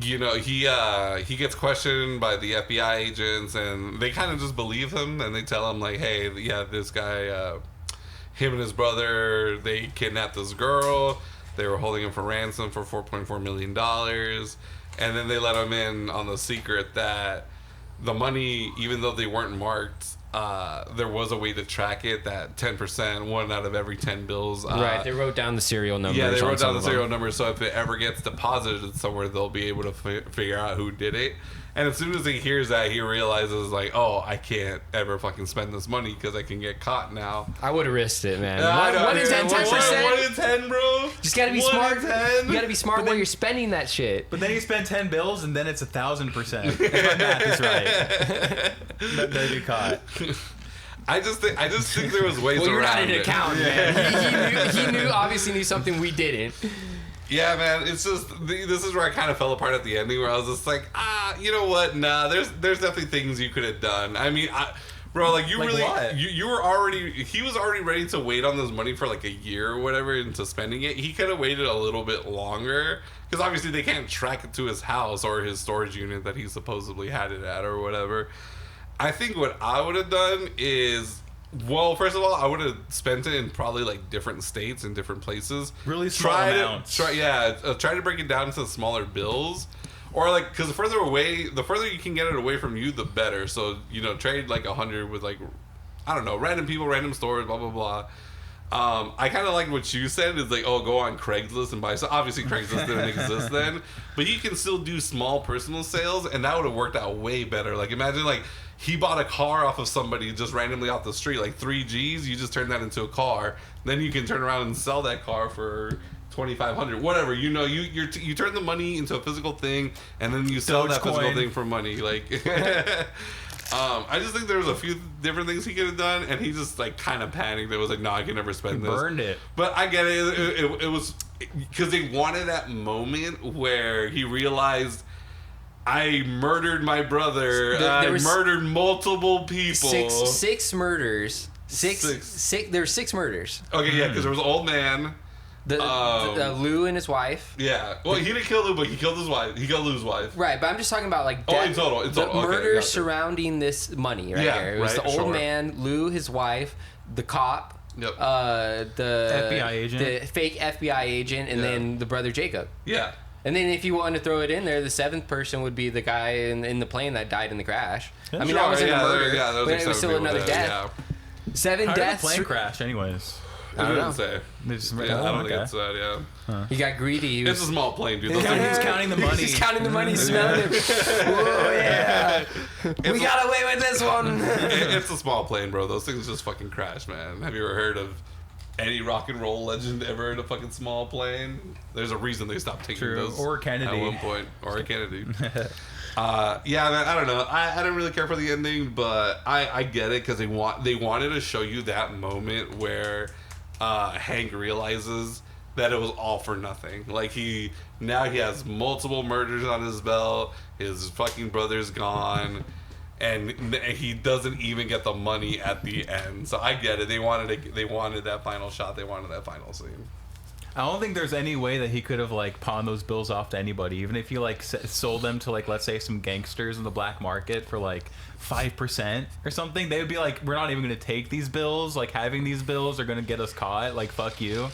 you know, he gets questioned by the FBI agents, and they kind of just believe him, and they tell him like, hey, yeah, this guy, him and his brother, they kidnapped this girl. They were holding him for ransom for $4.4 million, and then they let him in on the secret that the money, even though they weren't marked, there was a way to track it, that 10%, 1 out of every 10 bills. Right, they wrote down the serial numbers. Yeah, they wrote down the serial them. numbers, so if it ever gets deposited somewhere, they'll be able to figure out who did it. And as soon as he hears that, he realizes, like, oh, I can't ever fucking spend this money because I can get caught now. I would have risked it, man. One in 10%. 1 in 10, bro. Just gotta be 1 smart. in 10. You gotta be smart while you're spending that shit. But then you spend 10 bills, and then it's 1,000%. If my math is right. Then you're caught. I just think there was ways Well, you're not around an it. accountant, man. He obviously knew something we didn't. Yeah, man, it's just this is where I kind of fell apart at the ending, where I was just like, you know what? Nah, there's definitely things you could have done. I mean, bro, like you Like really, what? you were already, he was already ready to wait on this money for like a year or whatever into spending it. He could have waited a little bit longer, because obviously they can't track it to his house or his storage unit that he supposedly had it at or whatever. I think what I would have done is, well, first of all, I would have spent it in probably like different states and different places. Really small amounts. Try to break it down into smaller bills, or like, because the further you can get it away from you, the better. So, you know, trade like 100 with like, I don't know, random people, random stores, blah blah blah. I kind of like what you said, is like, oh, go on Craigslist and buy. So obviously Craigslist didn't exist then, but you can still do small personal sales, and that would have worked out way better. Like, imagine like he bought a car off of somebody just randomly off the street, like 3 G's. You just turn that into a car, then you can turn around and sell that car for $2,500, whatever. You know, you turn the money into a physical thing, and then you sell that physical thing for money. Like, I just think there was a few different things he could have done, and he just like kind of panicked. It was like, no, I can never spend this. Burned it. But I get it. It was because they wanted that moment where he realized, I murdered my brother. I murdered multiple people. Six murders. Six. There were 6 murders. Okay, yeah, because there was an old man. Lou and his wife. Yeah. Well, he didn't kill Lou, but he killed his wife. He killed Lou's wife. Right, but I'm just talking about like in total. The Okay, murders gotcha. surrounding this money right here. It was the old man, Lou, his wife, the cop, Yep. The FBI agent. the fake FBI agent, and then the brother Jacob. Yeah. And then if you wanted to throw it in there, the 7th person would be the guy in the plane that died in the crash. I mean, that wasn't a murder, but it was still another death. Yeah. 7 How did the deaths. plane crash, anyways? I don't say. They just, I don't think it's that, yeah. He got greedy. It's a small plane, dude. He's counting the money. He's counting the money, smelling it. Oh, yeah. We got away with this one. It's a small plane, bro. Those things just fucking crash, man. Have you ever heard of any rock and roll legend ever in a fucking small plane? There's a reason they stopped taking those. Or Kennedy. At one point. Or a Kennedy. Yeah, man, I don't know. I didn't really care for the ending, but I get it, because they wanted to show you that moment where Hank realizes that it was all for nothing. Like, he has multiple murders on his belt. His fucking brother's gone, and he doesn't even get the money at the end. So I get it. They wanted that final shot. They wanted that final scene. I don't think there's any way that he could have like pawned those bills off to anybody, even if he like sold them to like, let's say, some gangsters in the black market for like 5% or something. They would be like, we're not even going to take these bills. Like, having these bills are going to get us caught. Like, fuck you.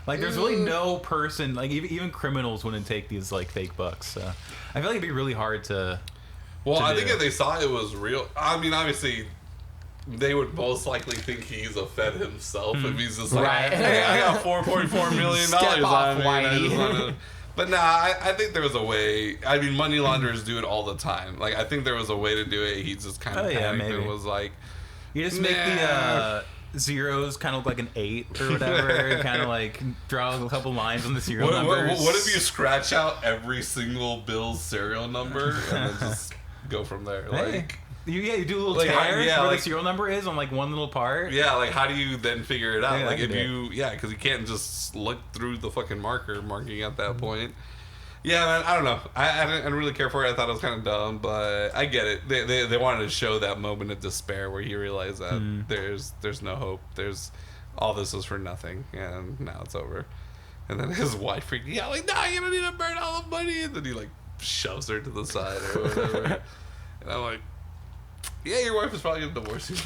Like, there's really no person, like even criminals wouldn't take these like fake bucks. So I feel like it'd be really hard to. Well, to I do. think if they saw it was real, I mean, obviously, they would most likely think he's a Fed himself if he's just like, Right. hey, I got $4.4 million Step on off, me. And I Whitey. just wanna... But nah, I think there was a way. I mean, money launderers do it all the time. Like, I think there was a way to do it. He just kind of panicked and was like, you just make the zeros kind of look like an 8 or whatever, kind of like draw a couple lines on the serial numbers. What if you scratch out every single bill's serial number and then just go from there? Like, you do a little like, tear where like, the serial number is on like one little part. yeah, like how do you then figure it out? Yeah, like I if can you, because you can't just look through the fucking marking at that point. Yeah, man, I don't know. I didn't really care for it. I thought it was kind of dumb, but I get it. They wanted to show that moment of despair where he realized that there's no hope. All this is for nothing, and now it's over. And then his wife freaking out like, "No, you don't need to burn all the money." And then he like shoves her to the side or whatever. And I'm like, yeah, your wife is probably gonna divorce you.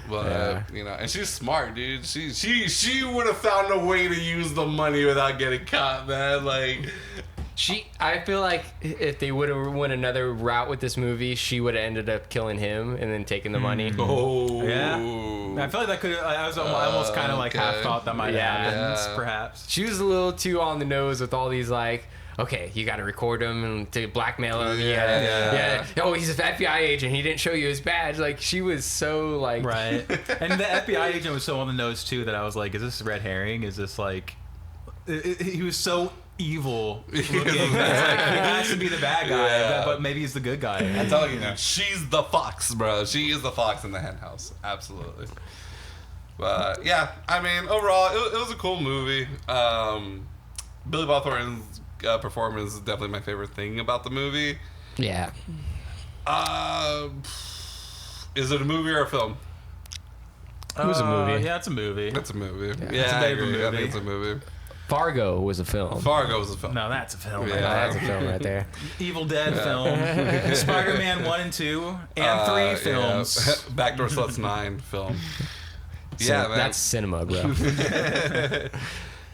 But you know, and she's smart, dude. She would have found a way to use the money without getting caught, man. Like, I feel like if they would have went another route with this movie, she would have ended up killing him and then taking the money. oh Yeah, I feel like that could. I was almost kind of like half thought that might happen, perhaps. She was a little too on the nose with all these like, okay, you got to record him and to blackmail him. Yeah. Oh, he's an FBI agent. He didn't show you his badge. Like, she was so like, right. And the FBI agent was so on the nose too that I was like, is this red herring? Is this like? He was so evil looking. Like, he has to be the bad guy, but maybe he's the good guy. I'm telling you, she's the fox, bro. She is the fox in the hen house. Absolutely. But yeah, I mean, overall, it was a cool movie. Billy Bob Thornton's performance is definitely my favorite thing about the movie. Yeah. Is it a movie or a film? It was a movie. Yeah, it's a movie. It's a movie. It's a I bit of a agree. I movie. think it's a movie. Fargo was a film. Fargo was a film. No, that's a film. Yeah. No, that's a film right there. Evil Dead film. Spider-Man 1 and 2 and 3 films. Yeah. Backdoor Sluts 9 film. So Yeah, man. that's cinema, bro.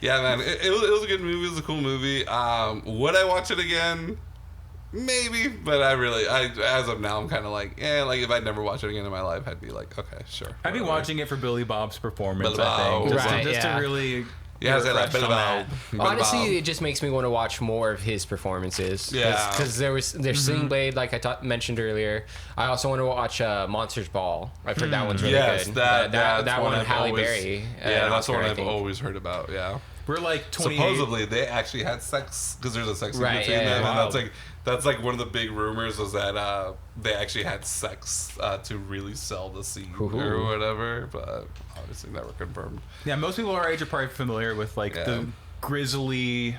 Yeah, man. It was a good movie. It was a cool movie. Would I watch it again? Maybe, but as of now, I'm kind of like, like if I'd never watch it again in my life, I'd be like, okay, sure. I'd be whatever. watching it for Billy Bob's performance, Billy I think. Bob. Just to really Yeah, get say like refreshed Billy on that. Bob. Honestly, it just makes me want to watch more of his performances. Yeah. Because there's Sling Blade, like I mentioned earlier. I also want to watch Monsters Ball. I've heard that one's really Yes, good. that's that one with I've Halle always- Berry. Yeah, an that's Oscar, one I I've think. always heard about. Yeah. We're like 28. Supposedly they actually had sex because there's a sex scene Right, between yeah, them, wow. and that's like one of the big rumors was that they actually had sex to really sell the scene or whatever, but obviously never confirmed. Yeah, most people our age are probably familiar with like the grisly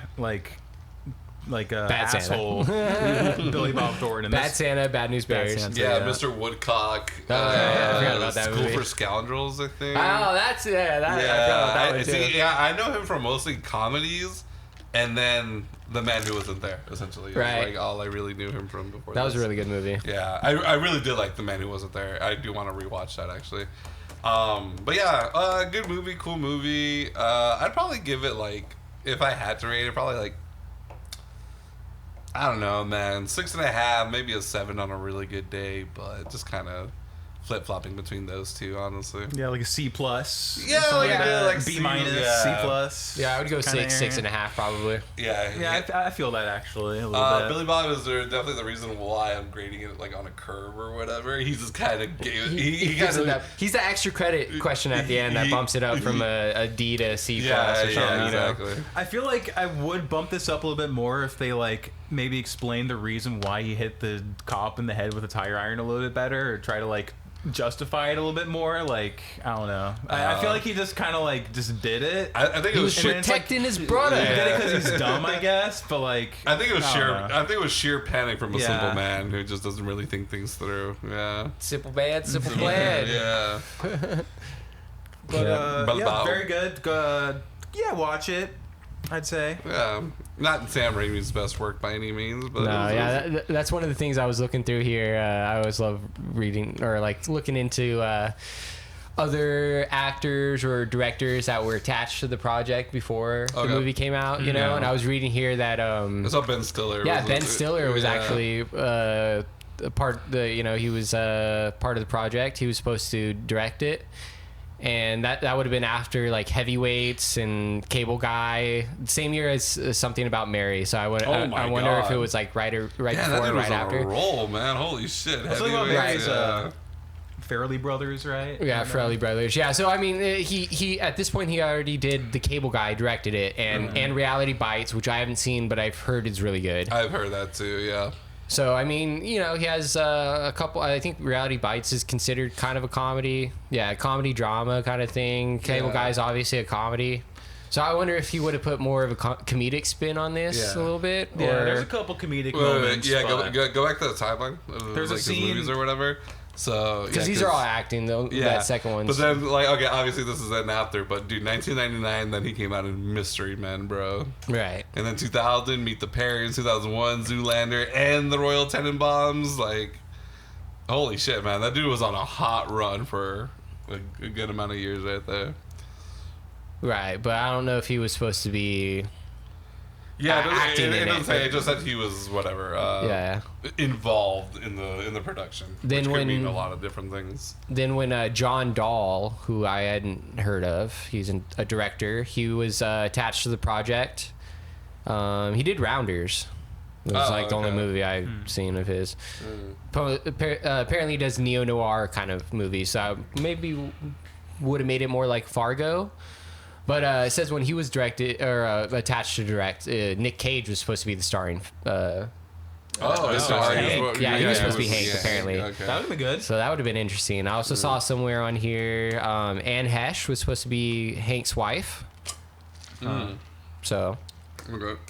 Bad asshole Billy Bob Thornton. Bad Santa, Bad News Bears. Santa. Yeah, Yeah. Mr. Woodcock. I forgot about that School movie. for Scoundrels, I think. Oh, that's I forgot about that one too. I know him from mostly comedies, and then The Man Who Wasn't There, essentially. It was Right. like all I really knew him from before. That was a this. really good movie. Yeah, I really did like The Man Who Wasn't There. I do want to rewatch that actually. But yeah, good movie, cool movie. I'd probably give it like, if I had to rate it, probably like, I don't know, man, 6.5, maybe a 7 on a really good day, but just kind of flip-flopping between those two, honestly. Yeah, like a C plus. Yeah, something like that. like B C, minus, yeah. C plus. Yeah, I would go kinda 6.5 probably. Yeah, I feel that actually a little bit. Billy Bob is definitely the reason why I'm grading it like on a curve or whatever. He's just kind of he gives kind it of that. He's the extra credit question at the end that bumps it up from a D to C plus or something. exactly. I feel like I would bump this up a little bit more if they like maybe explain the reason why he hit the cop in the head with a tire iron a little bit better, or try to like justify it a little bit more. Like, I don't know. I feel like he just kind of like just did it. I think it was He was protecting his brother. He did it because he's dumb, I guess. But like, I think it was I sheer. don't know. I think it was sheer panic from a Yeah. simple man who just doesn't really think things through. Yeah. Simple bad, simple glad. Yeah. But Billy yeah, Bob. very good. Yeah, watch it. I'd say. Yeah, not Sam Raimi's best work by any means, but that's one of the things I was looking through here. I always love reading or like looking into other actors or directors that were attached to the project before the movie came out. You know, and I was reading here that I saw Ben Stiller. Yeah, Ben Stiller was actually a part. He was part of the project. He was supposed to direct it. And that would have been after like Heavyweights and Cable Guy, same year as Something About Mary. So I wonder if it was like right before, that right after. On a roll, man! Holy shit! Something About Mary's Farrelly Brothers, right? Yeah, Farrelly Brothers. Yeah, so I mean, he at this point he already did The Cable Guy, directed it, and Reality Bites, which I haven't seen, but I've heard is really good. I've heard that too. Yeah. So, I mean, he has a couple... I think Reality Bites is considered kind of a comedy. Yeah, comedy drama kind of thing. Cable Guy is obviously a comedy. So I wonder if he would have put more of a comedic spin on this a little bit. Yeah, there's a couple comedic moments. Yeah, go back to the timeline. There's like a scene... the movies or whatever. So because these are all acting though. That second one. But then obviously this is then after. But dude, 1999, then he came out in Mystery Men, bro. Right. And then 2000, Meet the Parents. 2001, Zoolander, and the Royal Tenenbaums. Like, holy shit, man, that dude was on a hot run for a good amount of years right there. Right, but I don't know if he was supposed to be. Yeah, acting it in doesn't it. say. It just said he was whatever. Involved in the production. Then which could mean a lot of different things. Then when John Dahl, who I hadn't heard of, he's a director. He was attached to the project. He did Rounders. It was the only movie I've seen of his. Apparently, he does neo noir kind of movies. So maybe would have made it more like Fargo. But it says when he was directed or attached to direct, Nick Cage was supposed to be the starring. He was supposed to be Hank, apparently. Okay. That would have been good. So that would have been interesting. I also saw somewhere on here Anne Hesh was supposed to be Hank's wife. So. Okay.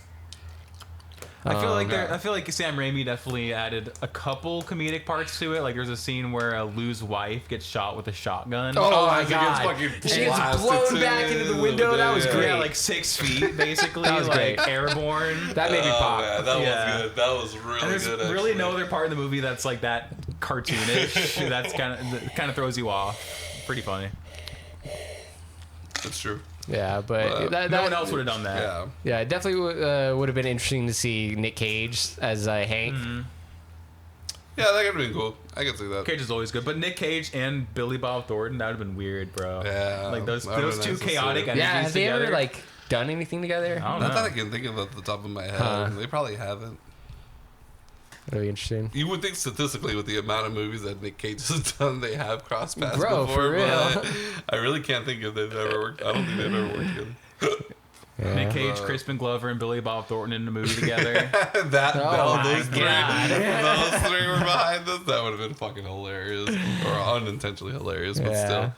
I feel like Sam Raimi definitely added a couple comedic parts to it. Like there's a scene where Lou's wife gets shot with a shotgun. Oh my god! She gets blown back into the window. That was great. Yeah, like 6 feet basically. That was like great. Airborne. That made me pop. Man, that was good. That was really and there's good. really actually. no other part of the movie that's like that cartoonish. That's kind of throws you off. Pretty funny. That's true. Yeah, but no one else would have done that. Yeah. Yeah, it definitely would have been interesting to see Nick Cage as Hank. Mm-hmm. Yeah, that could have been cool. I can see that. Cage is always good, but Nick Cage and Billy Bob Thornton, that would have been weird, bro. Yeah, like those that would've been two nice to chaotic see. energies Yeah, have they together. ever like done anything together? I don't Not know. that I can think of at the top of my head. They probably haven't. Really interesting. You would think statistically, with the amount of movies that Nick Cage has done, they have crossed paths Bro, before. for real. But I really can't think if they've ever worked. I don't think they've ever worked together. Yeah. Nick Cage, Crispin Glover, and Billy Bob Thornton in a movie together. Oh those three were God. behind this. That would have been fucking hilarious, or unintentionally hilarious, but Yeah.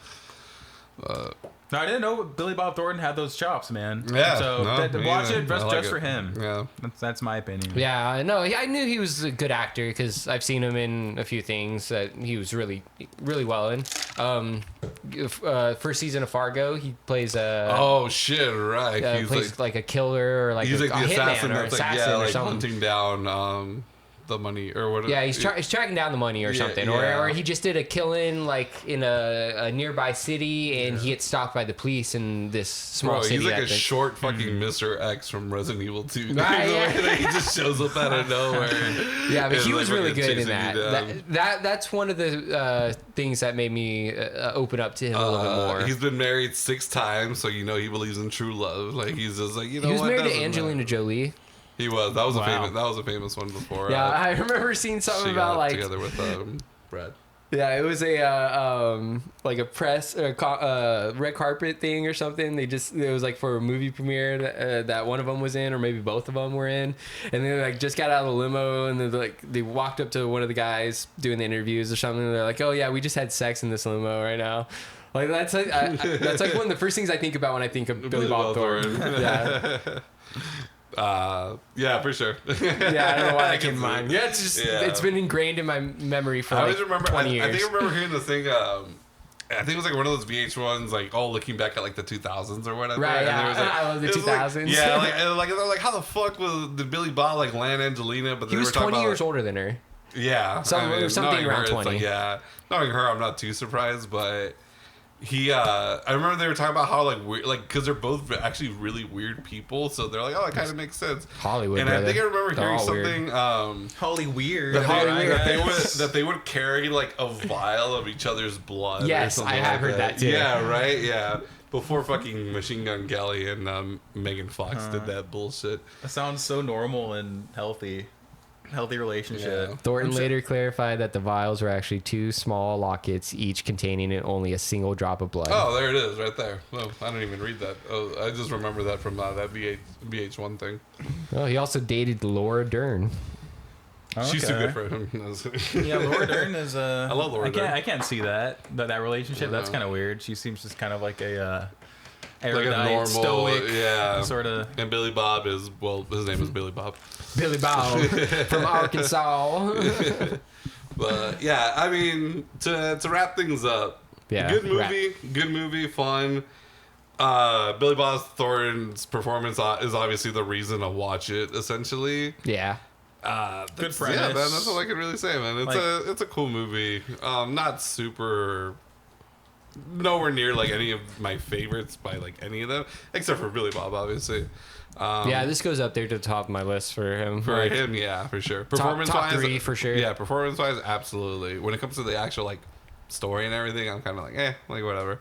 still. No, I didn't know Billy Bob Thornton had those chops, man. Yeah, So no, me watch either. it just, I like for it. him. Yeah. That's my opinion. Yeah, no, I knew he was a good actor because I've seen him in a few things that he was really, really well in. First season of Fargo, he plays Oh shit! Right. He's plays like a killer or like he's a like the hitman assassin or that's like assassin or like something. hunting down the money or whatever. Yeah, he's tracking down the money or Yeah, something, yeah. or he just did a killing like in a nearby city, and he gets stopped by the police in this small Bro, city. he's like I a think. short fucking Mr. X from Resident Evil 2. Right, yeah. The way that he just shows up out of nowhere. Yeah, but and he was really fucking good in chasing you down. That's one of the things that made me open up to him a little bit more. He's been married 6 times, so you know he believes in true love. Like he's just like, you know, He was what? married to Doesn't Angelina matter. Jolie. He was. That was Wow. a famous one before. Yeah, I remember seeing something she about got like together with Brad. yeah, it was a like a press or red carpet thing or something. It was like for a movie premiere that one of them was in, or maybe both of them were in, and they like just got out of the limo and they walked up to one of the guys doing the interviews or something. And they're like, "Oh yeah, we just had sex in this limo right now." Like that's like that's like one of the first things I think about when I think of Billy Bob Thornton. Yeah. Yeah, for sure. Yeah, I don't know why that came to mind. Yeah, it's just it's been ingrained in my memory for I like always remember. 20 I years. think I remember hearing the thing. I think it was like one of those VH1s, like all looking back at like the 2000s or whatever. Right, and yeah. there was, like, I love the it was 2000s. Like, yeah, like they're like, how the fuck did Billy Bob like land Angelina? But He they was were talking 20 about, years older than her. Yeah, Something knowing around her, 20. Like, yeah, knowing her, I'm not too surprised, but. I remember they were talking about how because they're both actually really weird people, so they're like, oh, it kind of makes sense. Hollywood, and brother. I think I remember They're hearing all something. Holy weird. That they would carry like a vial of each other's blood. Yes, or something I have heard that too. Yeah, right. Yeah, before fucking Machine Gun Kelly and Megan Fox did that bullshit. That sounds so normal and healthy relationship. Yeah. Thornton later clarified that the vials were actually 2 small lockets, each containing only a single drop of blood. Oh, there it is, right there. Well, I didn't even read that. Oh, I just remember that from that VH1 thing. Well, he also dated Laura Dern. She's too good for him. Yeah, Laura Dern is I love Laura Dern. I can't see that relationship. That's kind of weird. She seems just kind of like a erudite, like a normal, stoic, yeah, sort of. And Billy Bob is, well, his name is Billy Bob. Billy Bob from Arkansas. But yeah, I mean, to wrap things up, Yeah, good movie, fun. Billy Bob Thornton's performance is obviously the reason to watch it. Essentially, Yeah. Good premise. Yeah, man, that's all I can really say, man. It's a cool movie. Not super. Nowhere near like any of my favorites by like any of them, except for Billy Bob, obviously. Yeah, this goes up there to the top of my list for him. For him, yeah, for sure. Performance top wise, 3 for sure. Yeah, performance wise, absolutely. When it comes to the actual like story and everything, I'm kind of like, like whatever.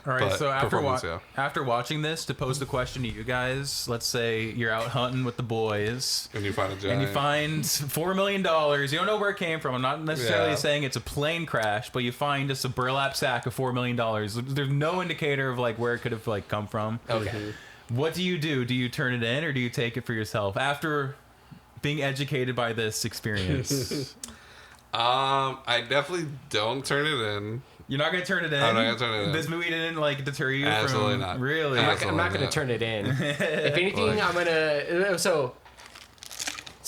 All right, But so performance, after watching this, to pose the question to you guys, let's say you're out hunting with the boys, And you find a giant. and you find $4 million. You don't know where it came from. I'm not necessarily saying it's a plane crash, but you find just a burlap sack of $4 million. There's no indicator of like where it could have like come from. Okay. What do you do? Do you turn it in, or do you take it for yourself after being educated by this experience? I definitely don't turn it in. You're not gonna turn it in. I'm not gonna turn it in. This movie didn't like deter you Absolutely from not. really. I'm not going to turn it in. If anything, I'm going to... So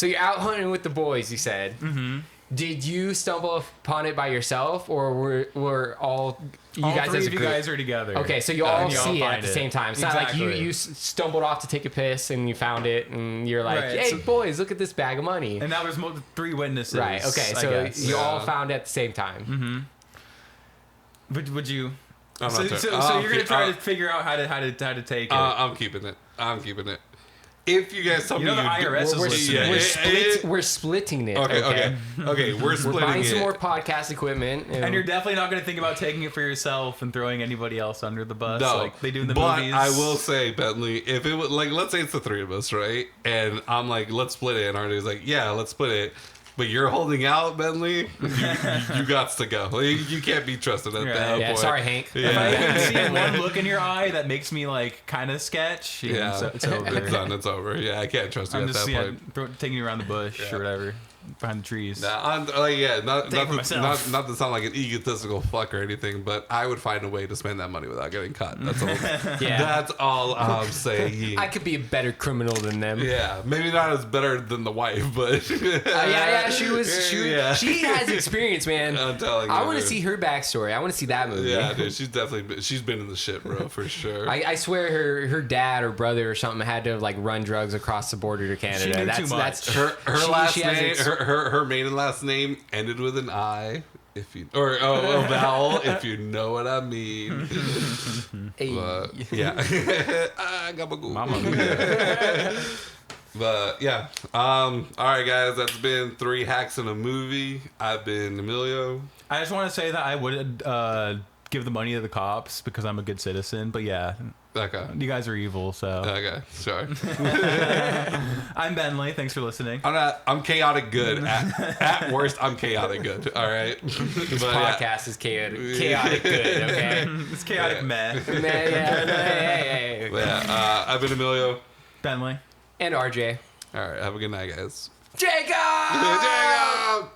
you're out hunting with the boys, you said. Mm-hmm. Did you stumble upon it by yourself, or were all you all guys three as a of you group? guys are together. Okay, so you all and see it at find the same time. It's not like you stumbled off to take a piss and you found it and you're like, Right, hey, so- boys, look at this bag of money. And now there's 3 witnesses. Right, okay, I so guess. you all Yeah. found it at the same time. Mm-hmm. Would you? I'm So, not so, turning- so you're gonna try to figure out how to take it. I'm keeping it. If you guys tell You me know the IRS is listening. We're splitting it. Okay, we're We're splitting buying it. some more podcast equipment. And you're definitely not going to think about taking it for yourself and throwing anybody else under the bus No, like they do in the but movies. I will say, Bentley, if it was like, let's say it's the 3 of us, right? And I'm like, let's split it, and Arnie's like, yeah, let's split it. But you're holding out, Bentley. You got to go. Like, you can't be trusted at that yeah, point. sorry, Hank. If I Yeah. can see one look in your eye that makes me like kind of sketch, Yeah, so it's over. It's done. It's over. Yeah, I can't trust you I'm at just that point. taking you around the bush Yeah. or whatever, behind the trees. Nah, I'm, like, yeah, not Take it for to, myself. not to sound like an egotistical fuck or anything, but I would find a way to spend that money without getting caught. That's all. Yeah. That's all I'm saying. I could be a better criminal than them. Yeah, maybe not as better than the wife, but Yeah, she was. Yeah. She has experience, man. I'm telling you. I want to dude. see her backstory. I want to see that movie. Yeah, dude, she's been in the shit, bro, for sure. I swear her dad or brother or something had to like run drugs across the border to Canada. She knew that's too much. that's her she- last she has name, ex- her maiden last name ended with an I. If you or a vowel, if you know what I mean. Hey. But yeah, I got my goal. Mama. But yeah, all right, guys, that's been 3 hacks in a movie. I've been Emilio. I just want to say that I would give the money to the cops because I'm a good citizen. But yeah, Okay. you guys are evil. So Okay, sure. Uh, I'm Bentley. Thanks for listening. I'm chaotic good. At worst, I'm chaotic good. All right. This But, yeah. podcast is chaotic good. Okay. It's chaotic Yeah. meh. Hey. But yeah, I've been Emilio. Bentley. And RJ. All right, have a good night, guys. Jacob. Jacob!